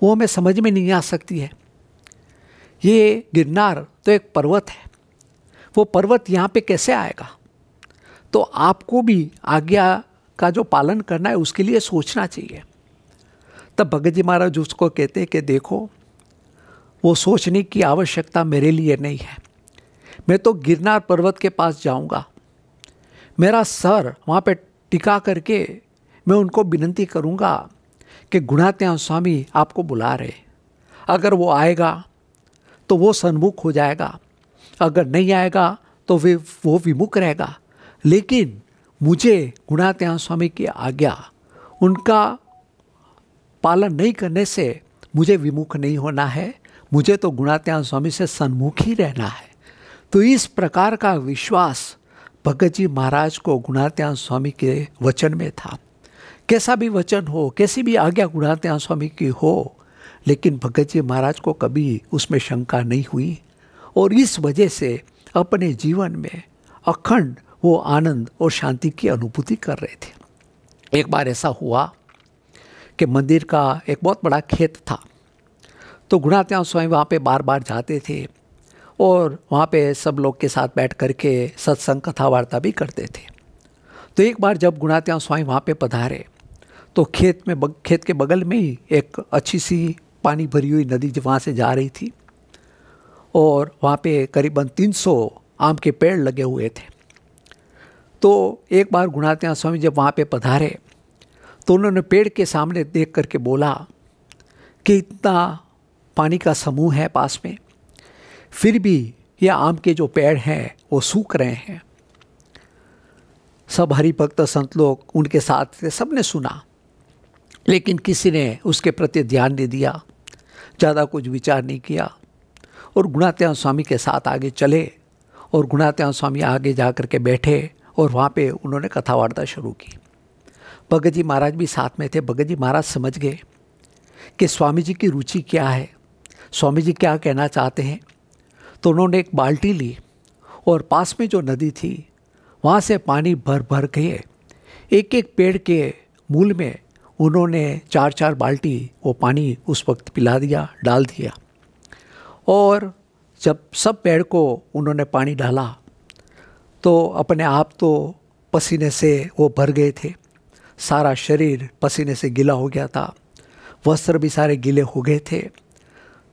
वो हमें समझ में नहीं आ सकती है। ये गिरनार तो एक पर्वत है, वो पर्वत यहाँ पे कैसे आएगा? तो आपको भी आज्ञा का जो पालन करना है उसके लिए सोचना चाहिए। तब भगत जी महाराज उसको कहते कि देखो, वो सोचने की आवश्यकता मेरे लिए नहीं है, मैं तो गिरनार पर्वत के पास जाऊंगा, मेरा सर वहाँ पे टिका करके मैं उनको विनती करूँगा कि गुणात्यान स्वामी आपको बुला रहे। अगर वो आएगा तो वो सन्मुख हो जाएगा, अगर नहीं आएगा तो वो विमुख रहेगा। लेकिन मुझे गुणात्यान स्वामी की आज्ञा, उनका पालन नहीं करने से मुझे विमुख नहीं होना है, मुझे तो गुणात्यान स्वामी से सन्मुख ही रहना है। तो इस प्रकार का विश्वास भगत जी महाराज को गुणात्यान स्वामी के वचन में था। कैसा भी वचन हो, कैसी भी आज्ञा गुणात्यान स्वामी की हो, लेकिन भगत जी महाराज को कभी उसमें शंका नहीं हुई और इस वजह से अपने जीवन में अखंड वो आनंद और शांति की अनुभूति कर रहे थे। एक बार ऐसा हुआ कि मंदिर का एक बहुत बड़ा खेत था, तो गुणात्यान स्वामी वहाँ पे बार बार जाते थे और वहाँ पे सब लोग के साथ बैठ करके सत्संग कथा वार्ता भी करते थे। तो एक बार जब गुणात्यान स्वामी वहाँ पे पधारे तो खेत के बगल में ही एक अच्छी सी पानी भरी हुई नदी वहाँ से जा रही थी और वहाँ पे करीबन 300 आम के पेड़ लगे हुए थे। तो एक बार गुणात्यान स्वामी जब वहाँ पे पधारे तो उन्होंने पेड़ के सामने देख करके बोला कि इतना पानी का समूह है पास में, फिर भी ये आम के जो पेड़ हैं वो सूख रहे हैं। सब हरिभक्त संत लोग उनके साथ थे, सबने सुना, लेकिन किसी ने उसके प्रति ध्यान नहीं दिया, ज़्यादा कुछ विचार नहीं किया और गुणात्यान स्वामी के साथ आगे चले और गुणात्यान स्वामी आगे जा कर के बैठे और वहाँ पे उन्होंने कथा वार्ता शुरू की। भगत जी महाराज भी साथ में थे। भगत जी महाराज समझ गए कि स्वामी जी की रुचि क्या है, स्वामी जी क्या कहना चाहते हैं। तो उन्होंने एक बाल्टी ली और पास में जो नदी थी वहाँ से पानी भर भर के एक एक पेड़ के मूल में उन्होंने 4-4 बाल्टी वो पानी उस वक्त पिला दिया, डाल दिया। और जब सब पेड़ को उन्होंने पानी डाला तो अपने आप तो पसीने से वो भर गए थे, सारा शरीर पसीने से गीला हो गया था, वस्त्र भी सारे गीले हो गए थे।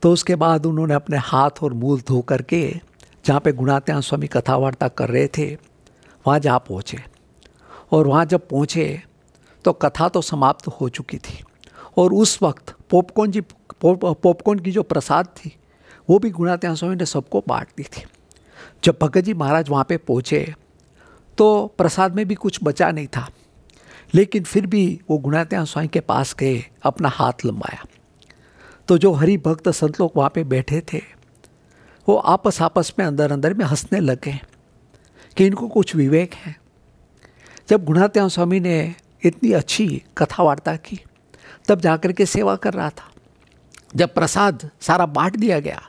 तो उसके बाद उन्होंने अपने हाथ और मुंह धो करके जहाँ पे गुणात्यान स्वामी कथा वार्ता कर रहे थे वहाँ जा पहुँचे और वहाँ जब पहुँचे तो कथा तो समाप्त हो चुकी थी और उस वक्त पॉपकॉर्न की जो प्रसाद थी वो भी गुणात्यान स्वामी ने सबको बांट दी थी। जब भगत जी महाराज वहाँ पे पहुँचे तो प्रसाद में भी कुछ बचा नहीं था, लेकिन फिर भी वो गुणात्यान स्वामी के पास गए, अपना हाथ लंबाया। तो जो हरि भक्त संत लोग वहाँ पे बैठे थे वो आपस में अंदर में हंसने लगे कि इनको कुछ विवेक है। जब गुणात्यान स्वामी ने इतनी अच्छी कथा वार्ता की तब जाकर के सेवा कर रहा था। जब प्रसाद सारा बांट दिया गया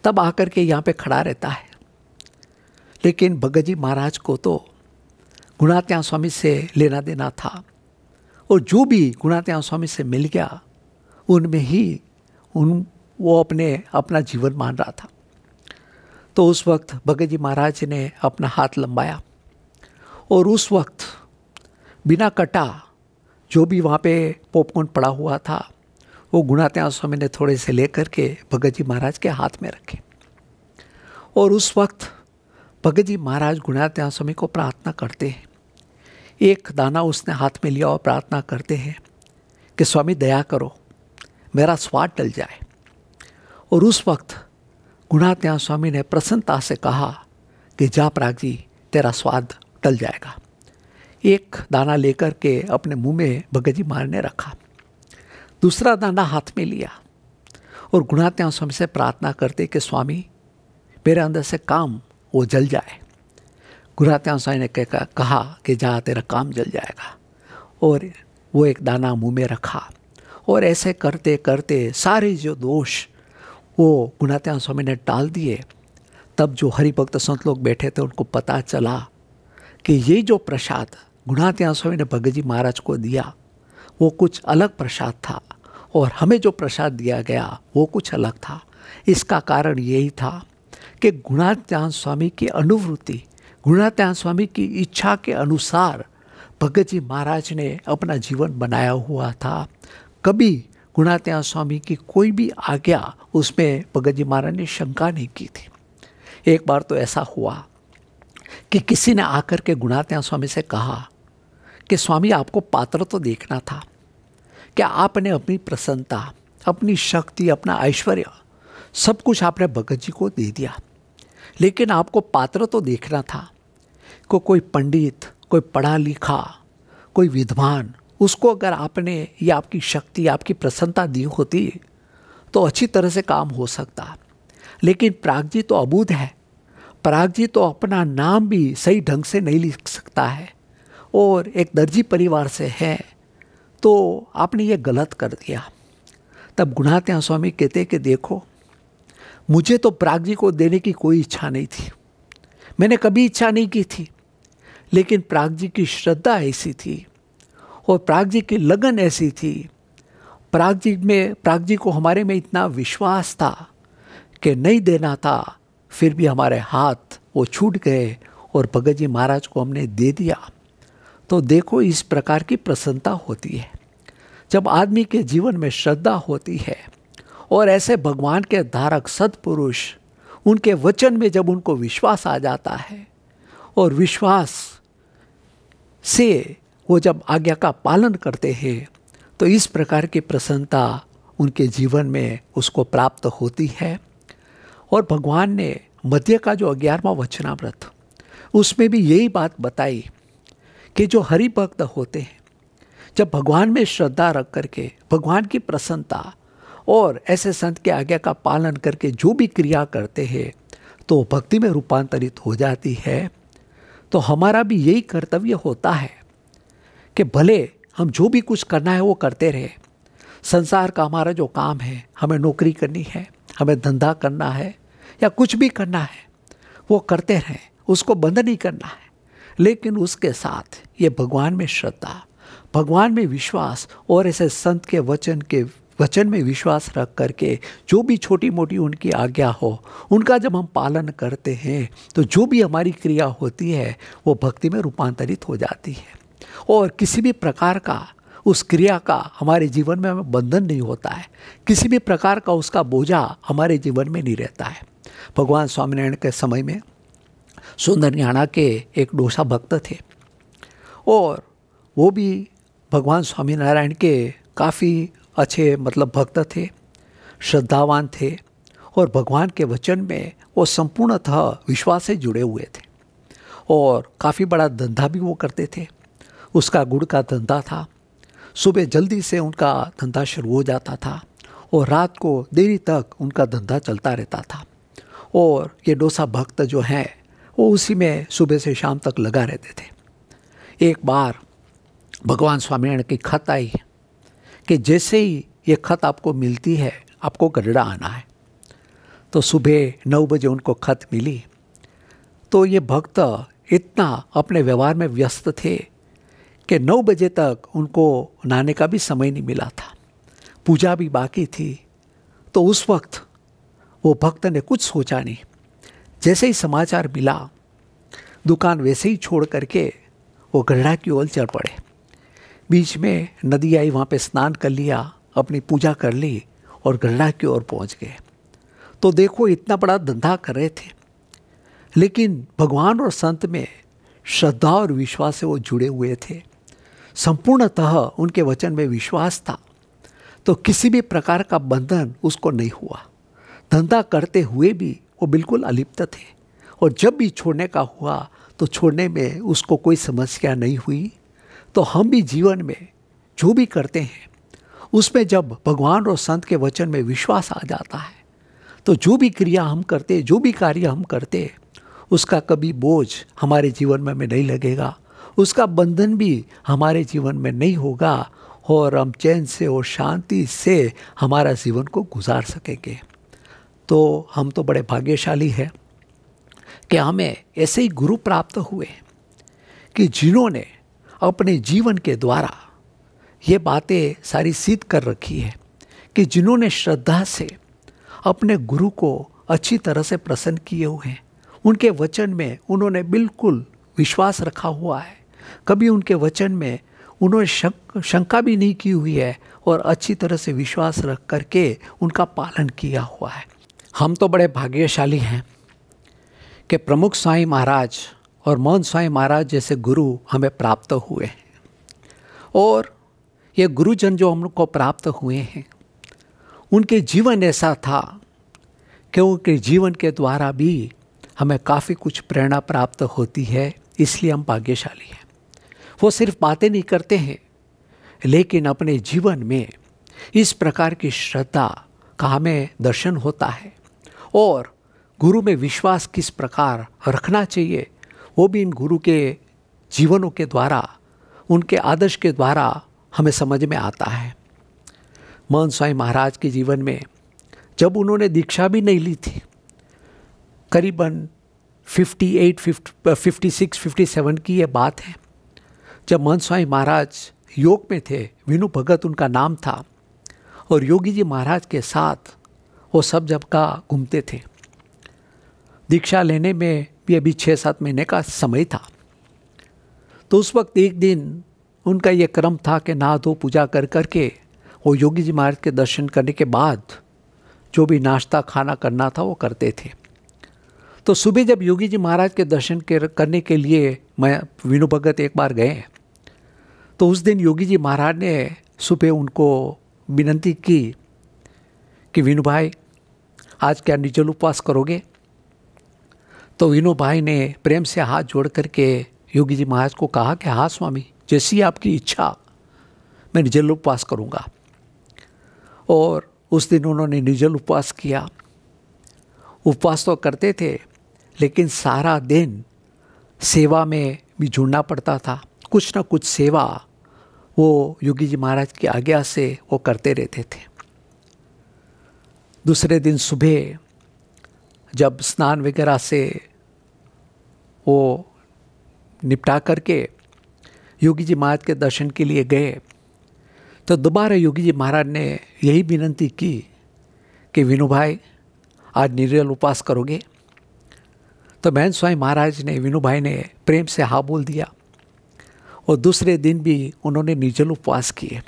तब आकर के यहाँ पे खड़ा रहता है। लेकिन भगत जी महाराज को तो गुणात्यान स्वामी से लेना देना था, और जो भी गुणात्यान स्वामी से मिल गया उनमें ही वो अपना जीवन मान रहा था। तो उस वक्त भगत जी महाराज ने अपना हाथ लंबाया और उस वक्त बिना कटा जो भी वहाँ पे पॉपकॉर्न पड़ा हुआ था वो गुणात्यान स्वामी ने थोड़े से लेकर के भगत जी महाराज के हाथ में रखे। और उस वक्त भगत जी महाराज गुणात्यान स्वामी को प्रार्थना करते हैं। एक दाना उसने हाथ में लिया और प्रार्थना करते हैं कि स्वामी दया करो, मेरा स्वाद टल जाए। और उस वक्त गुणात्यान स्वामी ने प्रसन्नता से कहा कि जा प्राग जी, तेरा स्वाद टल जाएगा। एक दाना लेकर के अपने मुंह में भगत जी महाराज ने रखा, दूसरा दाना हाथ में लिया और गुणात्यान स्वामी से प्रार्थना करते कि स्वामी मेरे अंदर से काम वो जल जाए। गुणात्यान स्वामी ने कहा कि जा तेरा काम जल जाएगा, और वो एक दाना मुंह में रखा। और ऐसे करते करते सारे जो दोष वो गुणात्यान स्वामी ने टाल दिए। तब जो हरिभक्त संत लोग बैठे थे उनको पता चला कि ये जो प्रसाद गुणात्यान स्वामी ने भगत जी महाराज को दिया वो कुछ अलग प्रसाद था, और हमें जो प्रसाद दिया गया वो कुछ अलग था। इसका कारण यही था कि गुणात्यान स्वामी की अनुवृत्ति, गुणात्यान स्वामी की इच्छा के अनुसार भगत जी महाराज ने अपना जीवन बनाया हुआ था। कभी गुणात्यान स्वामी की कोई भी आज्ञा उसमें भगत जी महाराज ने शंका नहीं की थी। एक बार तो ऐसा हुआ कि किसी ने आकर के गुणात्यान स्वामी से कहा कि स्वामी आपको पात्र तो देखना था, क्या आपने अपनी प्रसन्नता, अपनी शक्ति, अपना ऐश्वर्य सब कुछ आपने भगत जी को दे दिया, लेकिन आपको पात्र तो देखना था कोई पंडित, कोई पढ़ा लिखा, कोई विद्वान, उसको अगर आपने ये आपकी शक्ति, आपकी प्रसन्नता दी होती तो अच्छी तरह से काम हो सकता। लेकिन प्राग जी तो अबूझ है, प्राग जी तो अपना नाम भी सही ढंग से नहीं लिख सकता है और एक दर्जी परिवार से है, तो आपने ये गलत कर दिया। तब गुणात्यान स्वामी कहते कि देखो, मुझे तो प्राग जी को देने की कोई इच्छा नहीं थी, मैंने कभी इच्छा नहीं की थी, लेकिन प्राग जी की श्रद्धा ऐसी थी और प्राग जी की लगन ऐसी थी, प्राग जी को हमारे में इतना विश्वास था कि नहीं देना था, फिर भी हमारे हाथ वो छूट गए और भगत जी महाराज को हमने दे दिया। तो देखो, इस प्रकार की प्रसन्नता होती है जब आदमी के जीवन में श्रद्धा होती है, और ऐसे भगवान के धारक सत्पुरुष, उनके वचन में जब उनको विश्वास आ जाता है और विश्वास से वो जब आज्ञा का पालन करते हैं, तो इस प्रकार की प्रसन्नता उनके जीवन में उसको प्राप्त होती है। और भगवान ने मध्य का जो 11वां वचनामृत, उसमें भी यही बात बताई कि जो हरि भक्त होते हैं, जब भगवान में श्रद्धा रख करके भगवान की प्रसन्नता और ऐसे संत के आज्ञा का पालन करके जो भी क्रिया करते हैं तो भक्ति में रूपांतरित हो जाती है। तो हमारा भी यही कर्तव्य होता है कि भले हम जो भी कुछ करना है वो करते रहे। संसार का हमारा जो काम है, हमें नौकरी करनी है, हमें धंधा करना है या कुछ भी करना है, वो करते रहें, उसको बंद नहीं करना है। लेकिन उसके साथ ये भगवान में श्रद्धा, भगवान में विश्वास और ऐसे संत के वचन में विश्वास रख करके जो भी छोटी मोटी उनकी आज्ञा हो, उनका जब हम पालन करते हैं तो जो भी हमारी क्रिया होती है वो भक्ति में रूपांतरित हो जाती है, और किसी भी प्रकार का उस क्रिया का हमारे जीवन में हमें बंधन नहीं होता है, किसी भी प्रकार का उसका बोझा हमारे जीवन में नहीं रहता है। भगवान स्वामीनारायण के समय में सुंदरनियाणा के एक डोसा भक्त थे, और वो भी भगवान स्वामीनारायण के काफ़ी अच्छे भक्त थे। श्रद्धावान थे और भगवान के वचन में वो संपूर्णतः विश्वास से जुड़े हुए थे और काफ़ी बड़ा धंधा भी वो करते थे। उसका गुड़ का धंधा था। सुबह जल्दी से उनका धंधा शुरू हो जाता था और रात को देरी तक उनका धंधा चलता रहता था। और ये डोसा भक्त जो हैं वो उसी में सुबह से शाम तक लगा रहते थे। एक बार भगवान स्वामीनारायण की खत आई कि जैसे ही ये खत आपको मिलती है आपको गढ़ड़ा आना है। तो सुबह 9 बजे उनको खत मिली। तो ये भक्त इतना अपने व्यवहार में व्यस्त थे कि 9 बजे तक उनको नहाने का भी समय नहीं मिला था, पूजा भी बाकी थी। तो उस वक्त वो भक्त ने कुछ सोचा नहीं, जैसे ही समाचार मिला दुकान वैसे ही छोड़ करके वो गढ़ड़ा की ओर चल पड़े। बीच में नदी आई, वहाँ पे स्नान कर लिया, अपनी पूजा कर ली और गढ़ड़ा की ओर पहुँच गए। तो देखो इतना बड़ा धंधा कर रहे थे, लेकिन भगवान और संत में श्रद्धा और विश्वास से वो जुड़े हुए थे। संपूर्णतः उनके वचन में विश्वास था, तो किसी भी प्रकार का बंधन उसको नहीं हुआ। धंधा करते हुए भी वो बिल्कुल अलिप्त थे और जब भी छोड़ने का हुआ तो छोड़ने में उसको कोई समस्या नहीं हुई। तो हम भी जीवन में जो भी करते हैं उसमें जब भगवान और संत के वचन में विश्वास आ जाता है तो जो भी क्रिया हम करते, जो भी कार्य हम करते, उसका कभी बोझ हमारे जीवन में नहीं लगेगा, उसका बंधन भी हमारे जीवन में नहीं होगा और हम चैन से और शांति से हमारा जीवन को गुजार सकेंगे। तो हम तो बड़े भाग्यशाली हैं कि हमें ऐसे ही गुरु प्राप्त हुए कि जिन्होंने अपने जीवन के द्वारा ये बातें सारी सिद्ध कर रखी है कि जिन्होंने श्रद्धा से अपने गुरु को अच्छी तरह से प्रसन्न किए हुए हैं, उनके वचन में उन्होंने बिल्कुल विश्वास रखा हुआ है, कभी उनके वचन में उन्होंने शंका भी नहीं की हुई है और अच्छी तरह से विश्वास रख करके उनका पालन किया हुआ है। हम तो बड़े भाग्यशाली हैं कि प्रमुख स्वामी महाराज और मोहन स्वामी महाराज जैसे गुरु हमें प्राप्त हुए हैं। और ये गुरुजन जो हमको प्राप्त हुए हैं उनके जीवन ऐसा था कि उनके जीवन के द्वारा भी हमें काफ़ी कुछ प्रेरणा प्राप्त होती है, इसलिए हम भाग्यशाली हैं। वो सिर्फ बातें नहीं करते हैं लेकिन अपने जीवन में इस प्रकार की श्रद्धा का हमें दर्शन होता है और गुरु में विश्वास किस प्रकार रखना चाहिए वो भी इन गुरु के जीवनों के द्वारा, उनके आदर्श के द्वारा हमें समझ में आता है। मोहन स्वामी महाराज के जीवन में जब उन्होंने दीक्षा भी नहीं ली थी, करीबन 56-57 की ये बात है, जब मोहन स्वामी महाराज योग में थे, विनु भगत उनका नाम था और योगी जी महाराज के साथ वो सब जगह घूमते थे। दीक्षा लेने में भी अभी 6-7 महीने का समय था। तो उस वक्त एक दिन उनका ये क्रम था कि नहा धो पूजा कर करके वो योगी जी महाराज के दर्शन करने के बाद जो भी नाश्ता खाना करना था वो करते थे। तो सुबह जब योगी जी महाराज के दर्शन करने के लिए मैं विनु भगत एक बार गए, तो उस दिन योगी जी महाराज ने सुबह उनको विनती की कि विनु भाई आज क्या निर्जल उपवास करोगे? तो विनु भाई ने प्रेम से हाथ जोड़ करके योगी जी महाराज को कहा कि हाँ स्वामी, जैसी आपकी इच्छा, मैं निर्जल उपवास करूँगा। और उस दिन उन्होंने निर्जल उपवास किया। उपवास तो करते थे लेकिन सारा दिन सेवा में भी जुड़ना पड़ता था। कुछ ना कुछ सेवा वो योगी जी महाराज की आज्ञा से वो करते रहते थे। दूसरे दिन सुबह जब स्नान वगैरह से वो निपटा करके योगी जी महाराज के दर्शन के लिए गए, तो दोबारा योगी जी महाराज ने यही विनती की कि विनु भाई आज निर्जल उपवास करोगे? तो महंत स्वामी महाराज ने, विनु भाई ने प्रेम से हाँ बोल दिया और दूसरे दिन भी उन्होंने निर्जल उपवास किए।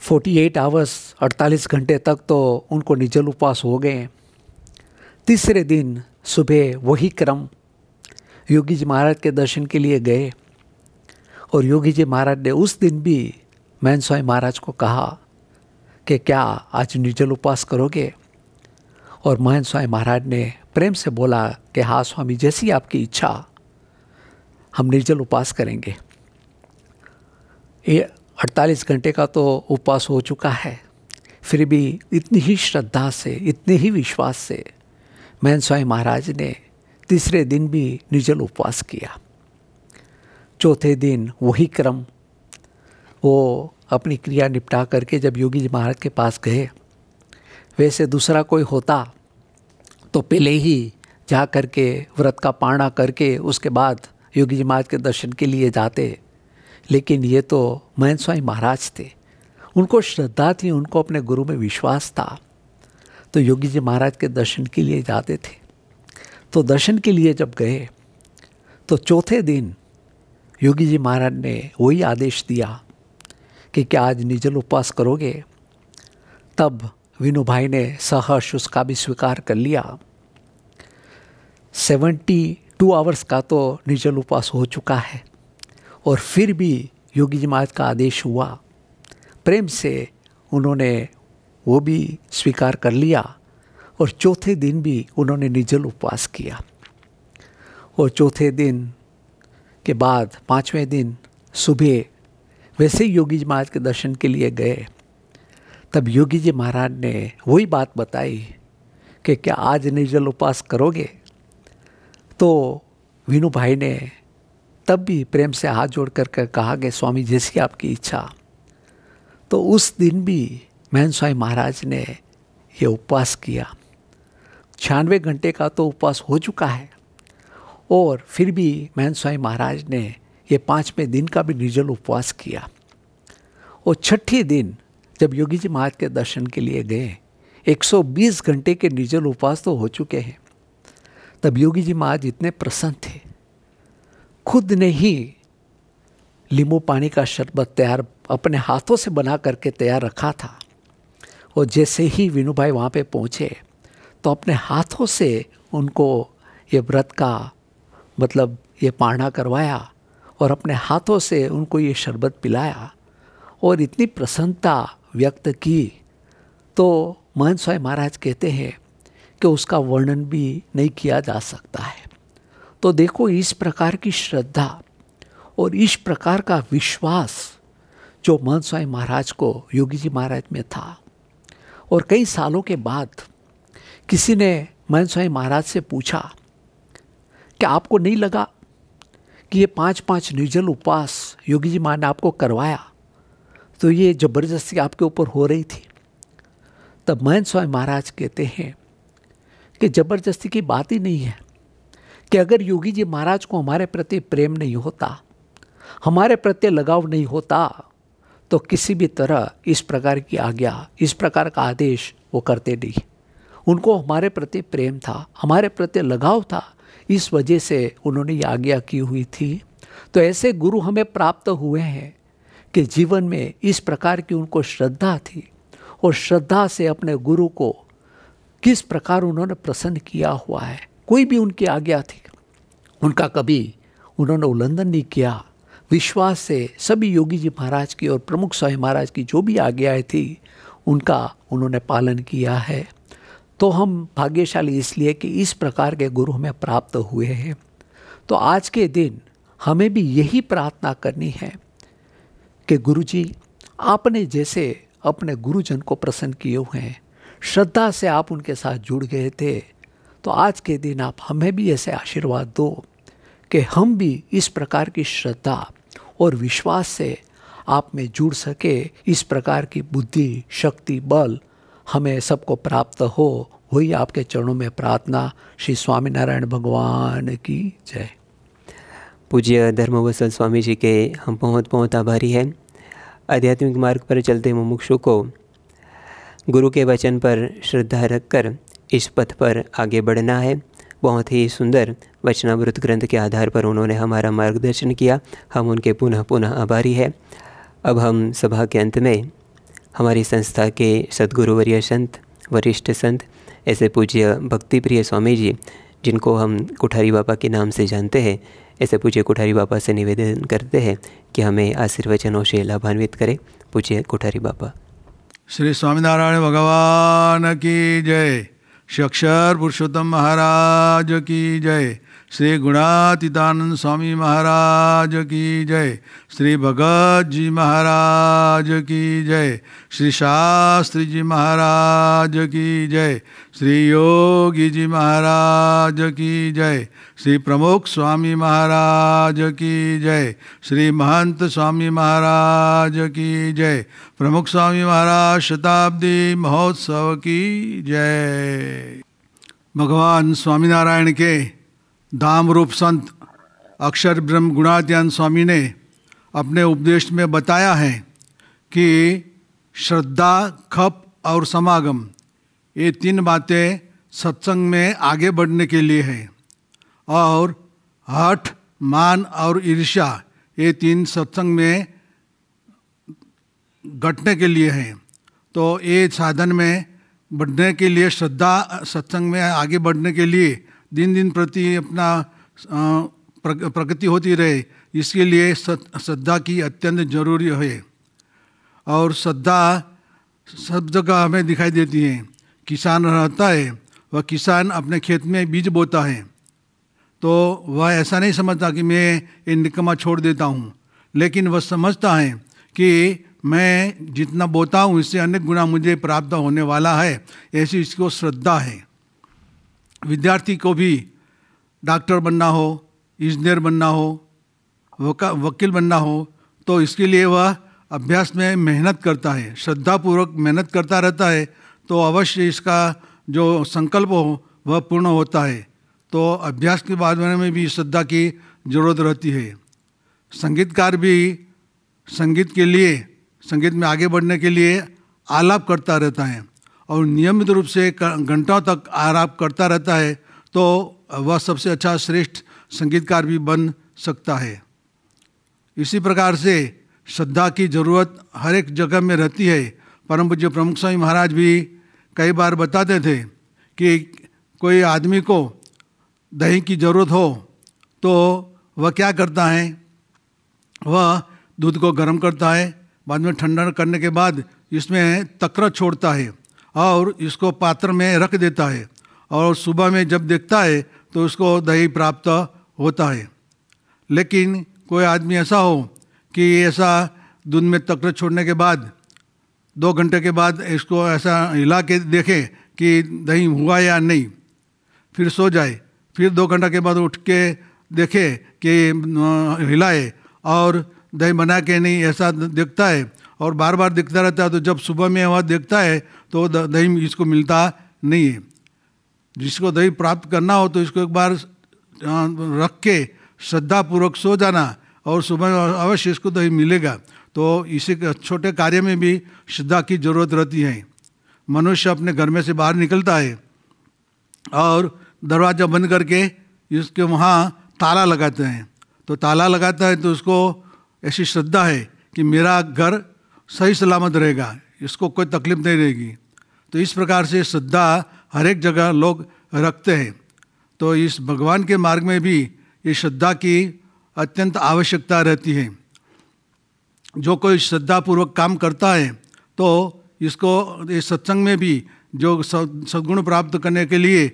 48 आवर्स 48 घंटे तक तो उनको निर्जल उपवास हो गए। तीसरे दिन सुबह वही क्रम योगी जी महाराज के दर्शन के लिए गए और योगी जी महाराज ने उस दिन भी महंत स्वामी महाराज को कहा कि क्या आज निर्जल उपवास करोगे? और महंत स्वामी महाराज ने प्रेम से बोला कि हाँ स्वामी, जैसी आपकी इच्छा, हम निर्जल उपवास करेंगे। ये 48 घंटे का तो उपवास हो चुका है, फिर भी इतनी ही श्रद्धा से, इतने ही विश्वास से महंत स्वामी महाराज ने तीसरे दिन भी निर्जल उपवास किया। चौथे दिन वही क्रम, वो अपनी क्रिया निपटा करके जब योगी जी महाराज के पास गए, वैसे दूसरा कोई होता तो पहले ही जा करके व्रत का पारणा करके उसके बाद योगी जी महाराज के दर्शन के लिए जाते, लेकिन ये तो महंत स्वामी महाराज थे, उनको श्रद्धा थी, उनको अपने गुरु में विश्वास था, तो योगी जी महाराज के दर्शन के लिए जाते थे। तो दर्शन के लिए जब गए तो चौथे दिन योगी जी महाराज ने वही आदेश दिया कि क्या आज निर्जल उपवास करोगे? तब विनु भाई ने सहर्ष उसका भी स्वीकार कर लिया। 72 आवर्स का तो निर्जल उपवास हो चुका है और फिर भी योगी जी महाराज का आदेश हुआ, प्रेम से उन्होंने वो भी स्वीकार कर लिया और चौथे दिन भी उन्होंने निर्जल उपवास किया। और चौथे दिन के बाद 5वें दिन सुबह वैसे ही योगी जी महाराज के दर्शन के लिए गए, तब योगी जी महाराज ने वही बात बताई कि क्या आज निर्जल उपवास करोगे? तो विनु भाई ने तब भी प्रेम से हाथ जोड़ कर कहा कि स्वामी जैसी आपकी इच्छा। तो उस दिन भी महंत स्वामी महाराज ने ये उपवास किया। 96 घंटे का तो उपवास हो चुका है और फिर भी महंत स्वामी महाराज ने ये 5वें दिन का भी निर्जल उपवास किया। और छठे दिन जब योगी जी महाराज के दर्शन के लिए गए, 120 घंटे के निर्जल उपवास तो हो चुके हैं, तब योगी जी महाराज इतने प्रसन्न थे, खुद ने ही नींबू पानी का शरबत तैयार अपने हाथों से बना करके तैयार रखा था। और जैसे ही विनु भाई वहाँ पे पहुँचे तो अपने हाथों से उनको ये व्रत का मतलब ये पारणा करवाया और अपने हाथों से उनको ये शरबत पिलाया और इतनी प्रसन्नता व्यक्त की। तो महंत स्वामी महाराज कहते हैं कि उसका वर्णन भी नहीं किया जा सकता है। तो देखो, इस प्रकार की श्रद्धा और इस प्रकार का विश्वास जो महंत स्वामी महाराज को योगी जी महाराज में था। और कई सालों के बाद किसी ने महंत स्वामी महाराज से पूछा कि आपको नहीं लगा कि ये 5-5 निर्जल उपवास योगी जी महाराज ने आपको करवाया तो ये जबरदस्ती आपके ऊपर हो रही थी? तब महंत स्वामी महाराज कहते हैं कि जबरदस्ती की बात ही नहीं है, कि अगर योगी जी महाराज को हमारे प्रति प्रेम नहीं होता, हमारे प्रति लगाव नहीं होता, तो किसी भी तरह इस प्रकार की आज्ञा, इस प्रकार का आदेश वो करते नहीं। उनको हमारे प्रति प्रेम था, हमारे प्रति लगाव था, इस वजह से उन्होंने ये आज्ञा की हुई थी। तो ऐसे गुरु हमें प्राप्त हुए हैं कि जीवन में इस प्रकार की उनको श्रद्धा थी और श्रद्धा से अपने गुरु को किस प्रकार उन्होंने प्रसन्न किया हुआ है। कोई भी उनकी आज्ञा थी, उनका कभी उन्होंने उल्लंघन नहीं किया। विश्वास से सभी योगी जी महाराज की और प्रमुख स्वामी महाराज की जो भी आज्ञाएं थी उनका उन्होंने पालन किया है। तो हम भाग्यशाली इसलिए कि इस प्रकार के गुरु हमें प्राप्त हुए हैं। तो आज के दिन हमें भी यही प्रार्थना करनी है कि गुरु जी, आपने जैसे अपने गुरुजन को प्रसन्न किए हुए हैं, श्रद्धा से आप उनके साथ जुड़ गए थे, तो आज के दिन आप हमें भी ऐसे आशीर्वाद दो कि हम भी इस प्रकार की श्रद्धा और विश्वास से आप में जुड़ सके। इस प्रकार की बुद्धि, शक्ति, बल हमें सबको प्राप्त हो। वही आपके चरणों में प्रार्थना। श्री स्वामीनारायण भगवान की जय। पूज्य धर्मवसल स्वामी जी के हम बहुत बहुत आभारी हैं। आध्यात्मिक मार्ग पर चलते मुमुक्षु को गुरु के वचन पर श्रद्धा रखकर इस पथ पर आगे बढ़ना है। बहुत ही सुंदर वचनामृत ग्रंथ के आधार पर उन्होंने हमारा मार्गदर्शन किया, हम उनके पुनः पुनः आभारी हैं। अब हम सभा के अंत में हमारी संस्था के सद्गुरुवर्य संत, वरिष्ठ संत, ऐसे पूज्य भक्ति प्रिय स्वामी जी जिनको हम कुठारी बाबा के नाम से जानते हैं, ऐसे पूज्य कुठारी बाबा से निवेदन करते हैं कि हमें आशीर्वचनों से लाभान्वित करें। पूज्य कुठारी बाबा। श्री स्वामीनारायण भगवान की जय। श्री अक्षर पुरुषोत्तम महाराज की जय। श्री गुणातीतानंद स्वामी महाराज की जय। श्री भगत जी महाराज की जय। श्री शास्त्री जी महाराज की जय। श्री योगी जी महाराज की जय। श्री प्रमुख स्वामी महाराज की जय। श्री महंत स्वामी महाराज की जय। प्रमुख स्वामी महाराज शताब्दी महोत्सव की जय। भगवान स्वामीनारायण के धाम रूप संत अक्षर ब्रह्म गुणातीतानंद स्वामी ने अपने उपदेश में बताया है कि श्रद्धा, खप और समागम, ये तीन बातें सत्संग में आगे बढ़ने के लिए है, और हठ, मान और ईर्ष्या, ये तीन सत्संग में घटने के लिए है। तो ये साधन में बढ़ने के लिए, श्रद्धा सत्संग में आगे बढ़ने के लिए दिन दिन प्रति अपना प्रगति होती रहे, इसके लिए श्रद्धा की अत्यंत जरूरी है। और श्रद्धा सब जगह हमें दिखाई देती है। किसान रहता है, वह किसान अपने खेत में बीज बोता है, तो वह ऐसा नहीं समझता कि मैं ये निकम्मा छोड़ देता हूँ, लेकिन वह समझता है कि मैं जितना बोता हूँ इससे अनेक गुना मुझे प्राप्त होने वाला है। ऐसी इसको श्रद्धा है। विद्यार्थी को भी डॉक्टर बनना हो, इंजीनियर बनना हो, वकील बनना हो, तो इसके लिए वह अभ्यास में मेहनत करता है, श्रद्धापूर्वक मेहनत करता रहता है, तो अवश्य इसका जो संकल्प हो वह पूर्ण होता है। तो अभ्यास के बाद में भी श्रद्धा की जरूरत रहती है। संगीतकार भी संगीत के लिए, संगीत में आगे बढ़ने के लिए आलाप करता रहता है, और नियमित रूप से घंटों तक आलाप करता रहता है, तो वह सबसे अच्छा श्रेष्ठ संगीतकार भी बन सकता है। इसी प्रकार से श्रद्धा की जरूरत हर एक जगह में रहती है। परम पूज्य प्रमुख स्वामी महाराज भी कई बार बताते थे कि कोई आदमी को दही की ज़रूरत हो तो वह क्या करता है, वह दूध को गर्म करता है, बाद में ठंडा करने के बाद इसमें तक्रत छोड़ता है और इसको पात्र में रख देता है, और सुबह में जब देखता है तो उसको दही प्राप्त होता है। लेकिन कोई आदमी ऐसा हो कि ऐसा दूध में तक्रत छोड़ने के बाद 2 घंटे के बाद इसको ऐसा हिला के देखे कि दही हुआ या नहीं, फिर सो जाए, फिर 2 घंटे के बाद उठ के देखे कि हिलाए और दही बना के नहीं, ऐसा देखता है और बार बार देखता रहता है। तो जब सुबह में वह देखता है तो दही इसको मिलता नहीं है। जिसको दही प्राप्त करना हो तो इसको एक बार रख के श्रद्धापूर्वक सो जाना, और सुबह अवश्य इसको दही मिलेगा। तो इसी छोटे कार्य में भी श्रद्धा की जरूरत रहती है। मनुष्य अपने घर में से बाहर निकलता है और दरवाज़ा बंद करके इसके वहाँ ताला लगाते हैं, तो ताला लगाता है तो उसको ऐसी श्रद्धा है कि मेरा घर सही सलामत रहेगा, इसको कोई तकलीफ नहीं रहेगी। तो इस प्रकार से श्रद्धा हर एक जगह लोग रखते हैं। तो इस भगवान के मार्ग में भी ये श्रद्धा की अत्यंत आवश्यकता रहती है। जो कोई श्रद्धापूर्वक काम करता है तो इसको इस सत्संग में भी जो सद्गुण प्राप्त करने के लिए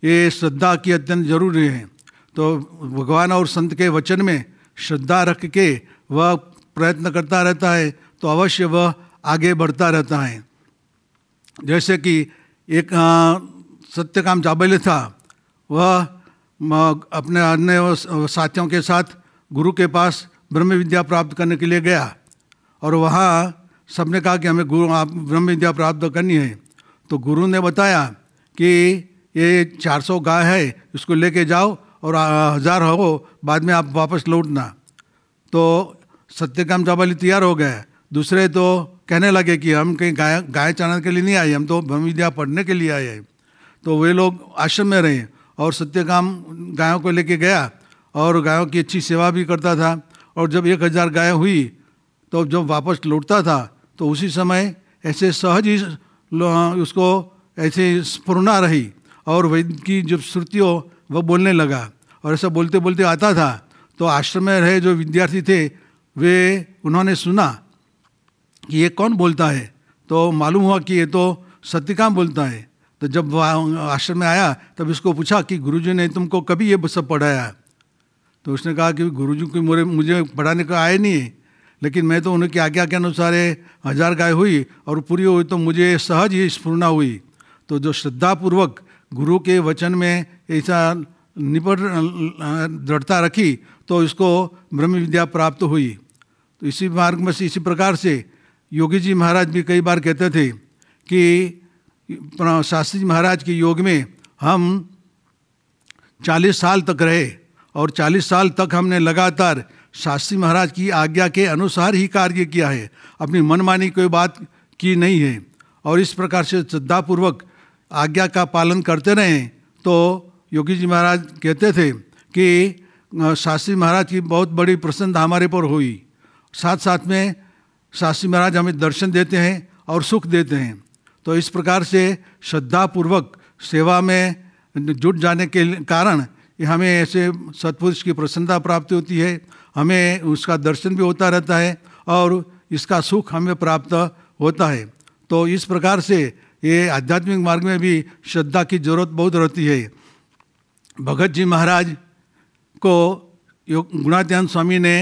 ये श्रद्धा की अत्यंत जरूरी है। तो भगवान और संत के वचन में श्रद्धा रख के वह प्रयत्न करता रहता है तो अवश्य वह आगे बढ़ता रहता है। जैसे कि एक सत्यकाम जाबले था, वह अपने अन्य साथियों के साथ गुरु के पास ब्रह्म विद्या प्राप्त करने के लिए गया, और वहाँ सबने कहा कि हमें गुरु आप ब्रह्म विद्या प्राप्त करनी है। तो गुरु ने बताया कि ये 400 गाय है, इसको लेके जाओ और 1000 हो, बाद में आप वापस लौटना। तो सत्यकाम जाबाली तैयार हो गए। दूसरे तो कहने लगे कि हम कहीं गाय चराने के लिए नहीं आए, हम तो ब्रह्म विद्या पढ़ने के लिए आए हैं। तो वे लोग आश्रम में रहे और सत्यकाम गायों को लेके गया और गायों की अच्छी सेवा भी करता था। और जब 1000 गाय हुई तो जब वापस लौटता था तो उसी समय ऐसे सहज ही उसको ऐसे स्फुरना रही और वैद्य की जब श्रुति हो वह बोलने लगा, और ऐसा बोलते बोलते आता था। तो आश्रम में रहे जो विद्यार्थी थे वे उन्होंने सुना कि ये कौन बोलता है। तो मालूम हुआ कि ये तो सत्य काम बोलता है। तो जब वह आश्रम में आया तब इसको पूछा कि गुरुजी ने तुमको कभी ये सब पढ़ाया? तो उसने कहा कि गुरुजी को मुझे पढ़ाने का आया नहीं है, लेकिन मैं तो उनकी आज्ञा के अनुसार 1000 गाय हुई और पूरी हुई तो मुझे सहज ही स्फुरना हुई। तो जो श्रद्धापूर्वक गुरु के वचन में ऐसा निपट दृढ़ता रखी तो इसको ब्रह्म विद्या प्राप्त हुई। तो इसी मार्ग में से इसी प्रकार से योगी जी महाराज भी कई बार कहते थे कि शास्त्री जी महाराज के योग में हम 40 साल तक रहे और 40 साल तक हमने लगातार शास्त्री महाराज की आज्ञा के अनुसार ही कार्य किया है, अपनी मनमानी कोई बात की नहीं है। और इस प्रकार से श्रद्धापूर्वक आज्ञा का पालन करते रहें। तो योगी जी महाराज कहते थे कि शास्त्री महाराज की बहुत बड़ी प्रसन्नता हमारे पर हुई। साथ साथ में शास्त्री महाराज हमें दर्शन देते हैं और सुख देते हैं। तो इस प्रकार से श्रद्धापूर्वक सेवा में जुट जाने के कारण हमें ऐसे सत्पुरुष की प्रसन्नता प्राप्त होती है, हमें उसका दर्शन भी होता रहता है और इसका सुख हमें प्राप्त होता है। तो इस प्रकार से ये आध्यात्मिक मार्ग में भी श्रद्धा की जरूरत बहुत रहती है। भगत जी महाराज को गुणात्यान स्वामी ने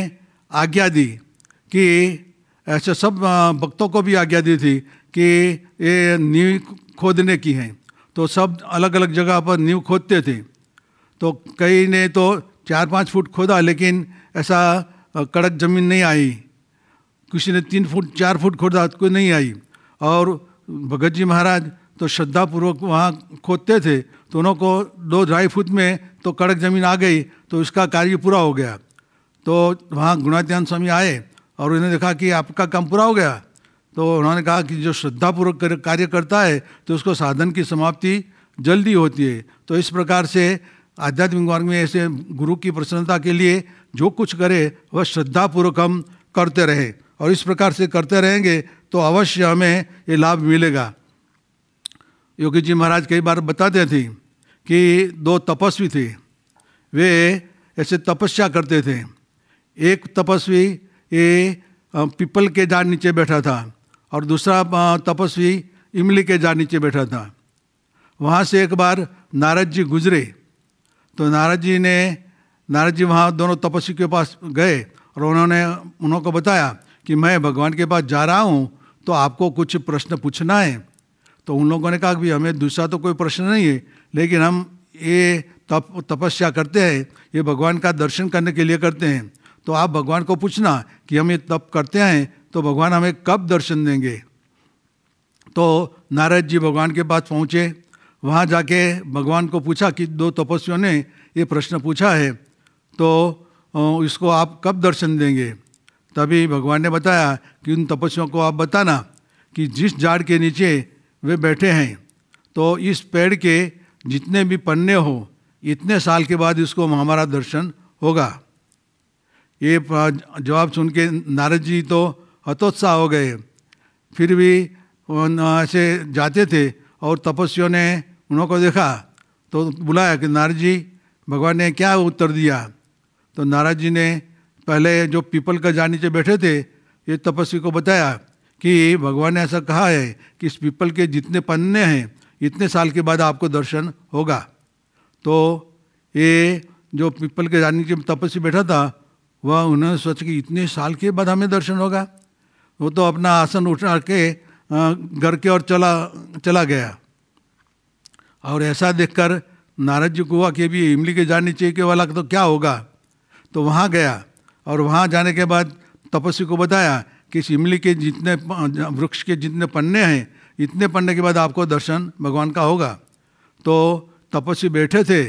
आज्ञा दी कि ऐसे सब भक्तों को भी आज्ञा दी थी कि ये नींव खोदने की है। तो सब अलग अलग जगह पर नींव खोदते थे। तो कई ने तो 4-5 फुट खोदा, लेकिन ऐसा कड़क जमीन नहीं आई। किसी ने 3 फुट 4 फुट खोदा, कोई नहीं आई। और भगत जी महाराज तो श्रद्धापूर्वक वहाँ खोदते थे, तो उनको 2-2.5 फुट में तो कड़क जमीन आ गई, तो इसका कार्य पूरा हो गया। तो वहाँ गुणात्यान स्वामी आए और उन्होंने देखा कि आपका काम पूरा हो गया। तो उन्होंने कहा कि जो श्रद्धापूर्वक कार्य करता है तो उसको साधन की समाप्ति जल्दी होती है। तो इस प्रकार से आध्यात्मिक मार्ग में ऐसे गुरु की प्रसन्नता के लिए जो कुछ करे वह श्रद्धापूर्वक हम करते रहे, और इस प्रकार से करते रहेंगे तो अवश्य हमें ये लाभ मिलेगा। योगी जी महाराज कई बार बताते थे कि 2 तपस्वी थे, वे ऐसे तपस्या करते थे। एक तपस्वी ये पीपल के झाड़ नीचे बैठा था और दूसरा तपस्वी इमली के झाड़ नीचे बैठा था। वहाँ से एक बार नारद जी गुजरे, तो नारद जी वहाँ दोनों तपस्वी के पास गए और उनको बताया कि मैं भगवान के पास जा रहा हूँ, तो आपको कुछ प्रश्न पूछना है। तो उन लोगों ने कहा कि हमें दूसरा तो कोई प्रश्न नहीं है, लेकिन हम ये तपस्या करते हैं, ये भगवान का दर्शन करने के लिए करते हैं। तो आप भगवान को पूछना कि हम ये तप करते हैं तो भगवान हमें कब दर्शन देंगे। तो नारद जी भगवान के पास पहुँचे, वहाँ जाके भगवान को पूछा कि 2 तपस्वियों ने ये प्रश्न पूछा है, तो इसको आप कब दर्शन देंगे। तभी भगवान ने बताया कि उन तपस्वियों को आप बताना कि जिस झाड़ के नीचे वे बैठे हैं, तो इस पेड़ के जितने भी पन्ने हो, इतने साल के बाद इसको हमारा दर्शन होगा। ये जवाब सुन के नारद जी तो हतोत्साह हो गए। फिर भी ऐसे जाते थे और तपस्वियों ने उनको देखा तो बुलाया कि नारद जी, भगवान ने क्या उत्तर दिया। तो नारद जी ने पहले जो पीपल का झाड़ नीचे बैठे थे ये तपस्वी को बताया कि भगवान ने ऐसा कहा है कि इस पीपल के जितने पन्ने हैं इतने साल के बाद आपको दर्शन होगा। तो ये जो पीपल के झाड़ नीचे तपस्वी बैठा था वह उन्होंने सोचा कि इतने साल के बाद हमें दर्शन होगा। वो तो अपना आसन उठा के घर के और चला गया। और ऐसा देखकर नारद जी को हुआ कि अभी इमली के झाड़ नीचे के वाला तो क्या होगा। तो वहाँ गया और वहाँ जाने के बाद तपस्वी को बताया कि इस इमली के जितने वृक्ष के जितने पन्ने हैं इतने पन्ने के बाद आपको दर्शन भगवान का होगा। तो तपस्वी बैठे थे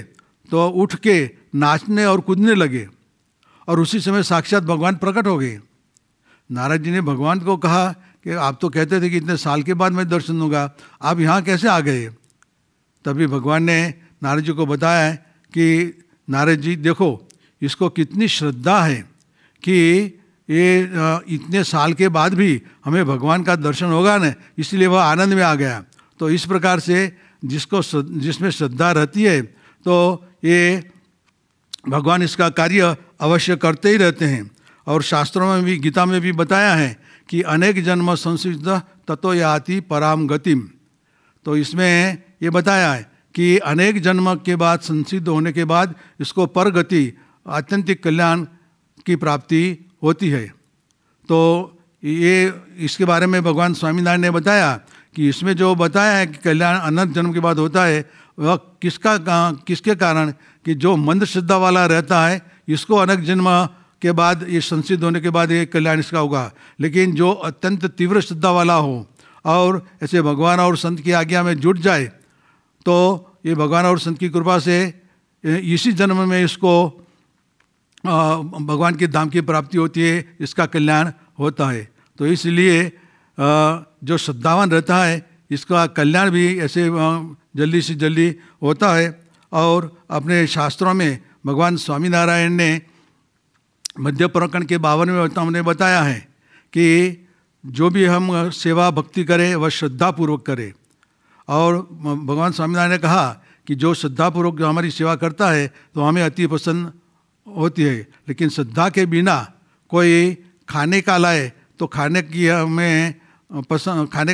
तो उठ के नाचने और कूदने लगे और उसी समय साक्षात भगवान प्रकट हो गए। नारद जी ने भगवान को कहा कि आप तो कहते थे कि इतने साल के बाद मैं दर्शन दूंगा, आप यहाँ कैसे आ गए। तभी भगवान ने नारद जी को बताया कि नारद जी देखो इसको कितनी श्रद्धा है कि ये इतने साल के बाद भी हमें भगवान का दर्शन होगा ना, इसलिए वह आनंद में आ गया। तो इस प्रकार से जिसमें श्रद्धा रहती है तो ये भगवान इसका कार्य अवश्य करते ही रहते हैं। और शास्त्रों में भी, गीता में भी बताया है कि अनेक जन्म संसिद्ध ततो याति पराम गतिम। तो इसमें ये बताया है कि अनेक जन्म के बाद संसिद्ध होने के बाद इसको पर गति आत्यंतिक कल्याण की प्राप्ति होती है। तो ये इसके बारे में भगवान स्वामीनारायण ने बताया कि इसमें जो बताया है कि कल्याण अनंत जन्म के बाद होता है वह किसके कारण कि जो मंद श्रद्धा वाला रहता है इसको अनेक जन्म के बाद ये संसिद्ध होने के बाद ये कल्याण इसका होगा। लेकिन जो अत्यंत तीव्र श्रद्धा वाला हो और ऐसे भगवान और संत की आज्ञा में जुट जाए तो ये भगवान और संत की कृपा से इसी जन्म में इसको भगवान के धाम की प्राप्ति होती है, इसका कल्याण होता है। तो इसलिए जो श्रद्धावान रहता है इसका कल्याण भी ऐसे जल्दी से जल्दी होता है। और अपने शास्त्रों में भगवान स्वामीनारायण ने मध्य प्रकरण के 52वें हमने बताया है कि जो भी हम सेवा भक्ति करें वह श्रद्धापूर्वक करें। और भगवान स्वामीनारायण ने कहा कि जो श्रद्धापूर्वक जो हमारी सेवा करता है तो हमें अति पसंद होती है। लेकिन श्रद्धा के बिना कोई खाने का लाए तो खाने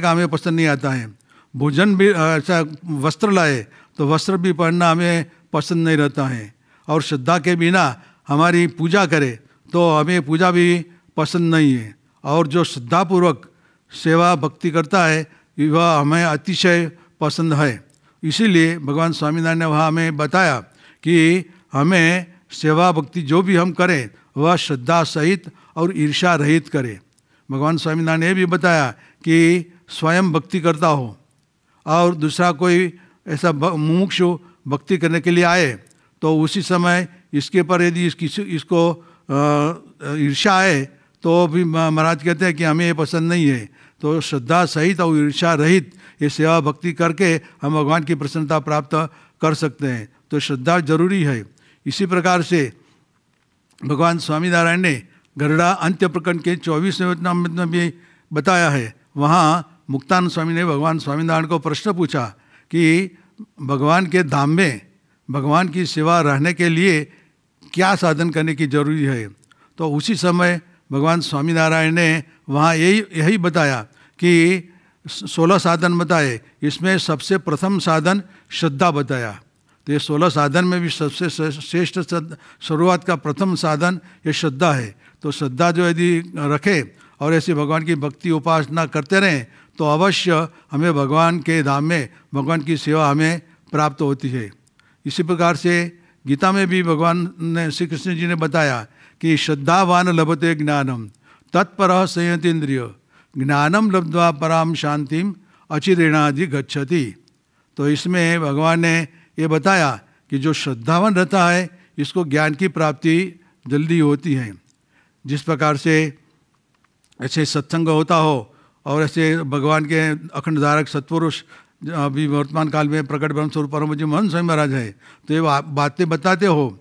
का हमें पसंद नहीं आता है। भोजन भी ऐसा वस्त्र लाए तो वस्त्र भी पहनना हमें पसंद नहीं रहता है। और श्रद्धा के बिना हमारी पूजा करे तो हमें पूजा भी पसंद नहीं है। और जो श्रद्धापूर्वक सेवा भक्ति करता है वह हमें अतिशय पसंद है। इसीलिए भगवान स्वामीनारायण ने वहाँ हमें बताया कि हमें सेवा भक्ति जो भी हम करें वह श्रद्धा सहित और ईर्ष्या रहित करें। भगवान स्वामीनारायण ने ये भी बताया कि स्वयं भक्ति करता हो और दूसरा कोई ऐसा मुमुक्षु भक्ति करने के लिए आए तो उसी समय इसके पर यदि इसको ईर्ष्या आए तो भी महाराज कहते हैं कि हमें ये पसंद नहीं है। तो श्रद्धा सहित और ईर्ष्या रहित ये सेवा भक्ति करके हम भगवान की प्रसन्नता प्राप्त कर सकते हैं। तो श्रद्धा जरूरी है। इसी प्रकार से भगवान स्वामीनारायण ने गरुड़ा अंत्य प्रकरण के 24वें में भी बताया है। वहाँ मुक्तानंद स्वामी ने भगवान स्वामीनारायण को प्रश्न पूछा कि भगवान के धाम में भगवान की सेवा रहने के लिए क्या साधन करने की जरूरी है। तो उसी समय भगवान स्वामीनारायण ने वहाँ यही बताया कि 16 साधन बताए। इसमें सबसे प्रथम साधन श्रद्धा बताया। तो ये 16 साधन में भी सबसे श्रेष्ठ शुरुआत का प्रथम साधन ये श्रद्धा है। तो श्रद्धा जो यदि रखे और ऐसे भगवान की भक्ति उपासना करते रहें तो अवश्य हमें भगवान के धाम में भगवान की सेवा हमें प्राप्त होती है। इसी प्रकार से गीता में भी भगवान ने श्री कृष्ण जी ने बताया कि श्रद्धावान लभते ज्ञानम तत्परः संयतेन्द्रिय ज्ञानम लब्ध्वा पराम शांतिम अचिरेणाधि गच्छति। तो इसमें भगवान ने ये बताया कि जो श्रद्धावान रहता है इसको ज्ञान की प्राप्ति जल्दी होती है। जिस प्रकार से ऐसे सत्संग होता हो और ऐसे भगवान के अखंड धारक सत्पुरुष अभी वर्तमान काल में प्रकट ब्रह्म स्वरूप परम पूज्य महंत स्वामी महाराज है तो ये बातें बताते हो,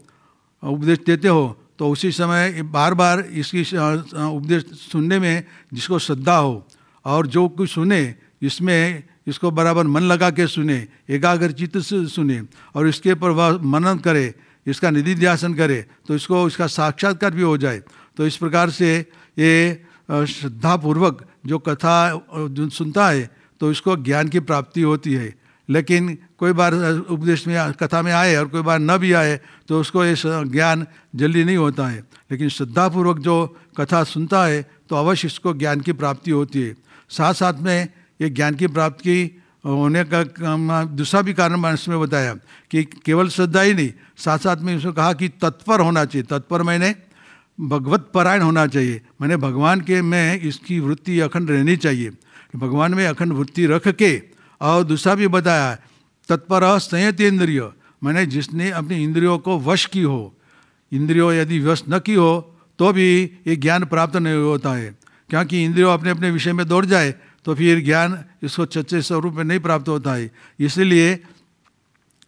उपदेश देते हो तो उसी समय बार बार इसकी उपदेश सुनने में जिसको श्रद्धा हो और जो कुछ सुने इसमें इसको बराबर मन लगा के सुने, एकाग्र चित्त से सुने और इसके पर वह मनन करे, इसका निधि ध्यासन करे तो इसको इसका साक्षात्कार भी हो जाए। तो इस प्रकार से ये श्रद्धापूर्वक जो कथा जो सुनता है तो इसको ज्ञान की प्राप्ति होती है। लेकिन कोई बार उपदेश में कथा में आए और कोई बार न भी आए तो उसको ये ज्ञान जल्दी नहीं होता है। लेकिन श्रद्धापूर्वक जो कथा सुनता है तो अवश्य इसको ज्ञान की प्राप्ति होती है। साथ साथ में ये ज्ञान की प्राप्ति होने का दूसरा भी कारण इसमें बताया कि केवल श्रद्धा ही नहीं, साथ साथ में इसको कहा कि तत्पर होना चाहिए। तत्पर मैंने भगवत परायण होना चाहिए, मैंने भगवान के में इसकी वृत्ति अखंड रहनी चाहिए। भगवान में अखंड वृत्ति रख के और दूसरा भी बताया तत्पर संयत इंद्रिय, मैंने जिसने अपनी इंद्रियों को वश की हो, इंद्रियों यदि वश न की हो तो भी ये ज्ञान प्राप्त नहीं होता है। क्योंकि इंद्रियों अपने अपने विषय में दौड़ जाए तो फिर ज्ञान इसको सच्चे स्वरूप में नहीं प्राप्त होता है। इसलिए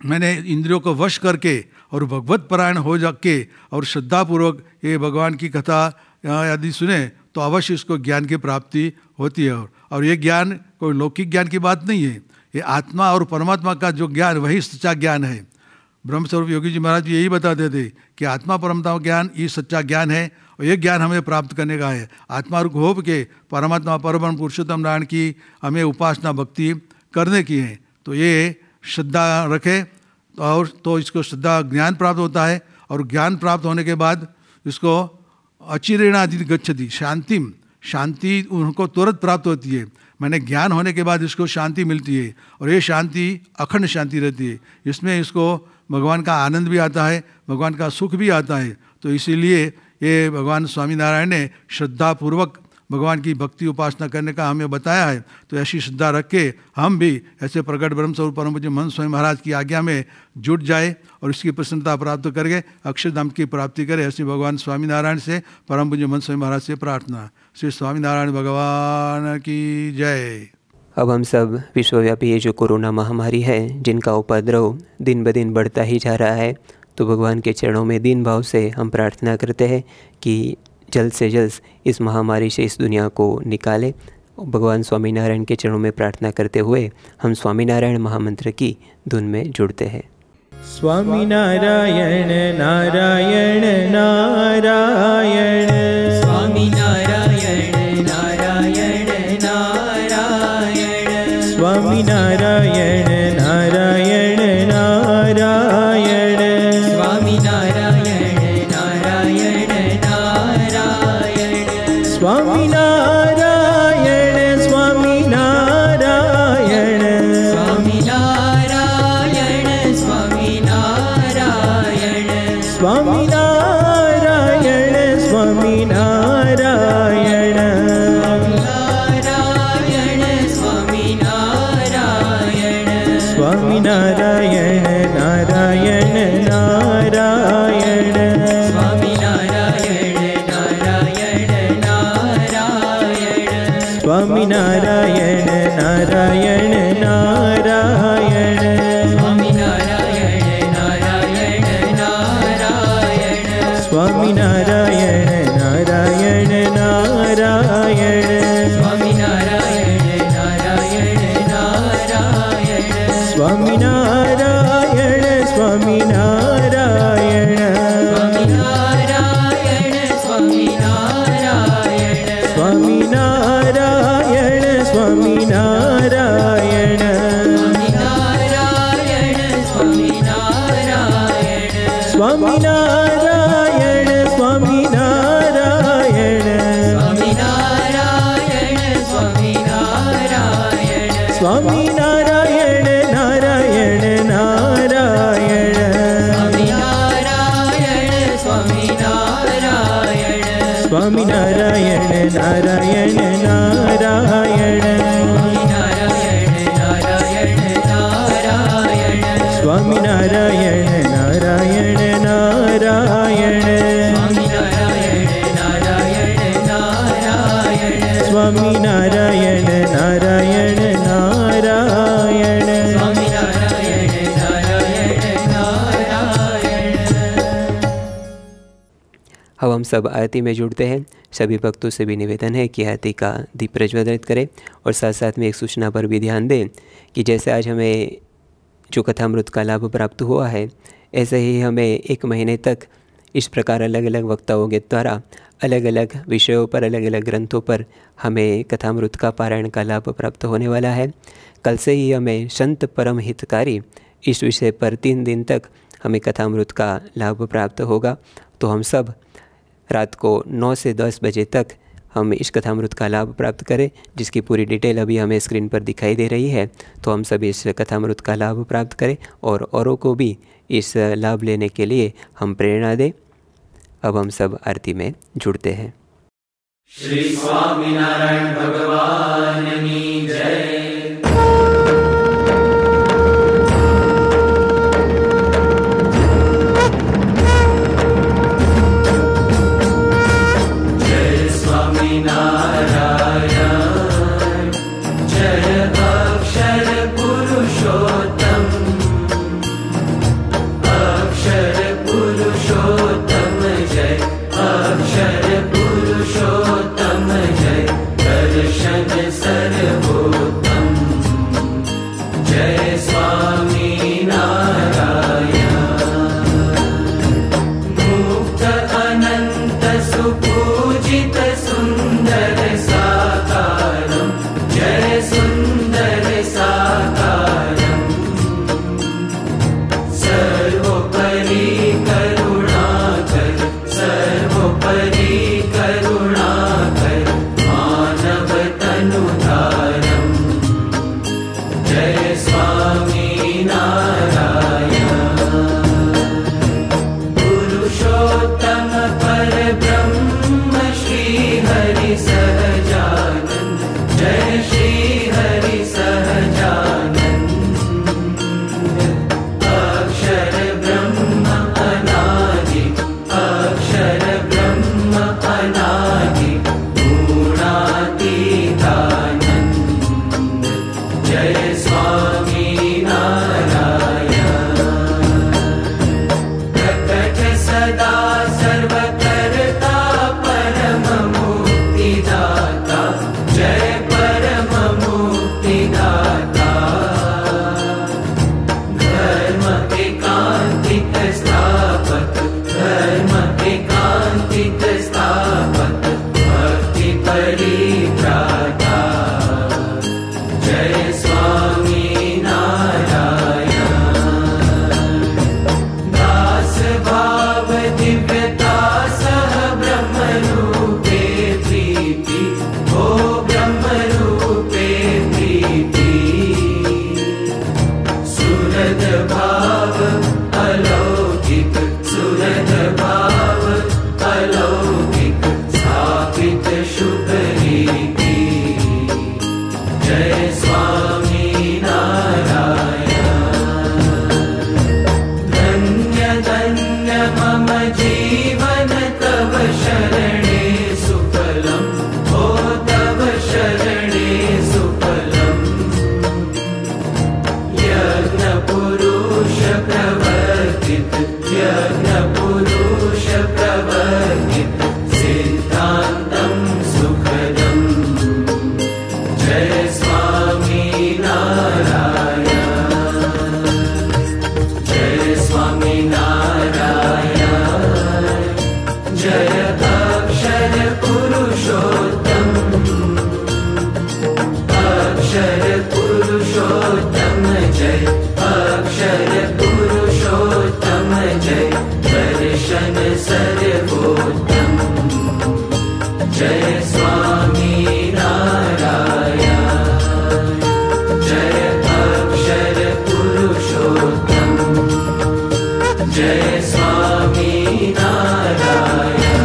मैंने इंद्रियों को वश करके और भगवत परायण हो जाके और श्रद्धापूर्वक ये भगवान की कथा यदि सुने तो अवश्य इसको ज्ञान की प्राप्ति होती है। और ये ज्ञान कोई लौकिक ज्ञान की बात नहीं है, ये आत्मा और परमात्मा का जो ज्ञान वही सच्चा ज्ञान है। ब्रह्मस्वरूप योगी जी महाराज यही बताते थे कि आत्मा परमता ज्ञान ये सच्चा ज्ञान है और ये ज्ञान हमें प्राप्त करने का है। आत्मा रूप होप के परमात्मा परब्रह्म पुरुषोत्तम नारायण की हमें उपासना भक्ति करने की है। तो ये श्रद्धा रखे और तो इसको श्रद्धा ज्ञान प्राप्त होता है और ज्ञान प्राप्त होने के बाद इसको अचिरेणादि गच्छति शांतिम, शांति उनको तुरंत प्राप्त होती है। मैंने ज्ञान होने के बाद इसको शांति मिलती है और ये शांति अखंड शांति रहती है। इसमें इसको भगवान का आनंद भी आता है, भगवान का सुख भी आता है। तो इसीलिए ये भगवान स्वामीनारायण ने श्रद्धापूर्वक भगवान की भक्ति उपासना करने का हमें बताया है। तो ऐसी श्रद्धा रख के हम भी ऐसे प्रकट ब्रह्म स्वरूप परम पूज्य महंत स्वामी महाराज की आज्ञा में जुट जाए और इसकी प्रसन्नता प्राप्त करके अक्षरधाम की प्राप्ति करे। ऐसे भगवान स्वामीनारायण से परम पूज्य महंत स्वामी महाराज से प्रार्थना। श्री स्वामीनारायण भगवान की जय। अब हम सब विश्वव्यापी ये जो कोरोना महामारी है, जिनका उपद्रव दिन ब दिन बढ़ता ही जा रहा है, तो भगवान के चरणों में दीन भाव से हम प्रार्थना करते हैं कि जल्द से जल्द इस महामारी से इस दुनिया को निकाले। भगवान स्वामीनारायण के चरणों में प्रार्थना करते हुए हम स्वामीनारायण महामंत्र की धुन में जुड़ते हैं। स्वामीनारायण नारायण नारायण, स्वामीनारायण नारायण नारायण, स्वामीनारायण नारायण नारायण, स्वामीनारायण नारायण नारायण, स्वामीनारायण स्वामीनारायण, स्वामीनारायण स्वामीनारायण, स्वामीनारायण स्वामीनारायण, स्वामीनारायण नारायण नारायण, स्वामीनारायण नारायण नारायण, स्वामीनारायण नारायण नारायण, स्वामीनारायण नारायण नारायण, स्वामीनारायण नारायण नारायण, स्वामीनारायण नारायण नारायण, स्वामीनारायण स्वामीनारायण, स्वामीनारायण स्वामीनारायण, स्वामीनारायण स्वामीनारायण, स्वामीनारायण स्वामीनारायण, स्वामीनारायण स्वामीनारायण, स्वामीनारायण नारायण नारायण, स्वामीनारायण स्वामीनारायण, स्वामीनारायण नारायण नारायण, स्वामीनारायण नारायण नारायण, स्वामीनारायण नारायण नारायण, अब हम सब आरती में जुड़ते हैं। सभी भक्तों से भी निवेदन है कि आरती का दीप प्रज्वलित करें और साथ साथ में एक सूचना पर भी ध्यान दें कि जैसे आज हमें जो कथामृत का लाभ प्राप्त हुआ है, ऐसे ही हमें 1 महीने तक इस प्रकार अलग अलग वक्ताओं के द्वारा अलग अलग विषयों पर, अलग अलग ग्रंथों पर हमें कथामृत का पारायण का लाभ प्राप्त होने वाला है। कल से ही हमें संत परम हितकारी इस विषय पर 3 दिन तक हमें कथामृत का लाभ प्राप्त होगा। तो हम सब रात को 9 से 10 बजे तक हम इस कथामृत का लाभ प्राप्त करें, जिसकी पूरी डिटेल अभी हमें स्क्रीन पर दिखाई दे रही है। तो हम सब इस कथामृत का लाभ प्राप्त करें और औरों को भी इस लाभ लेने के लिए हम प्रेरणा दें। अब हम सब आरती में जुड़ते हैं। श्री स्वामीनारायण भगवान की जय। सर्व भाव दिव्यता सह ब्रह्मरूपे प्रीति ओ ब्रह्मरूपे प्रीति सुहृद भाव अलौकिक सुहृद भाव अलौकिक स्थापित शुभ रीति जय स्वामी मम जीवन तव शरणे सुफलम् ओ तव शरणे सुफलम् यज्ञ पुरुष प्रवर्तित सिद्धान्तं सुखदम् जय स्वामी नारायण जय स्वामी नारायण जय अक्षर पुरुषोत्तम जय अक्षर पुरुषोत्तम जय दर्शन सर्वोत्तम जय स्वामी नारायण जय अक्षर पुरुषोत्तम जय स्वामी नारायण।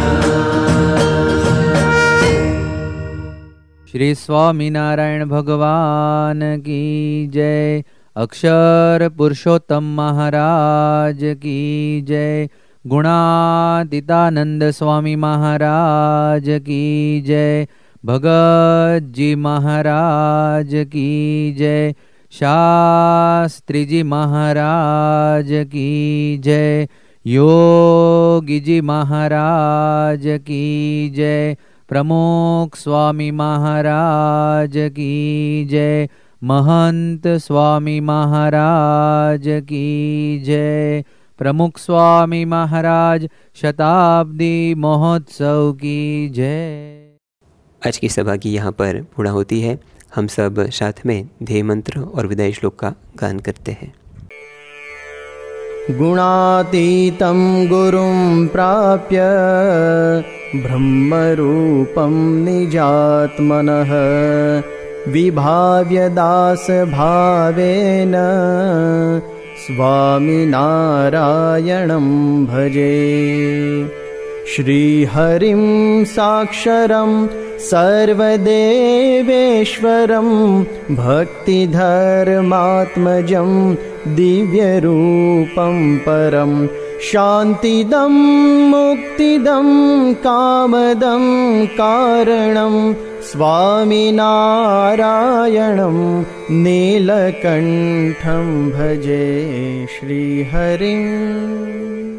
श्री स्वामीनारायण भगवान की जय। अक्षर पुरुषोत्तम महाराज की जय। गुणातीतानंद स्वामी महाराज की जय। भगत जी महाराज की जय। शास्त्री जी महाराज की जय। योगी जी महाराज की जय। प्रमुख स्वामी महाराज की जय। महंत स्वामी महाराज की जय। प्रमुख स्वामी महाराज शताब्दी महोत्सव की जय। आज की सभा की यहाँ पर पूर्ण होती है। हम सब साथ में ध्येय मंत्र और विदाई श्लोक का गान करते हैं। गुणातीतं गुरुं प्राप्य ब्रह्मरूपं निजात्मनः विभाव्य दासभावेन स्वामिनारायणं भजे। श्रीहरिं साक्षरं सर्वदेवेश्वरं भक्तिधर्मात्मजं दिव्यरूपं परं शान्तिदं मुक्तिदं कामदं कारणं स्वामिनारायणं नीलकण्ठं भजे श्रीहरिम्।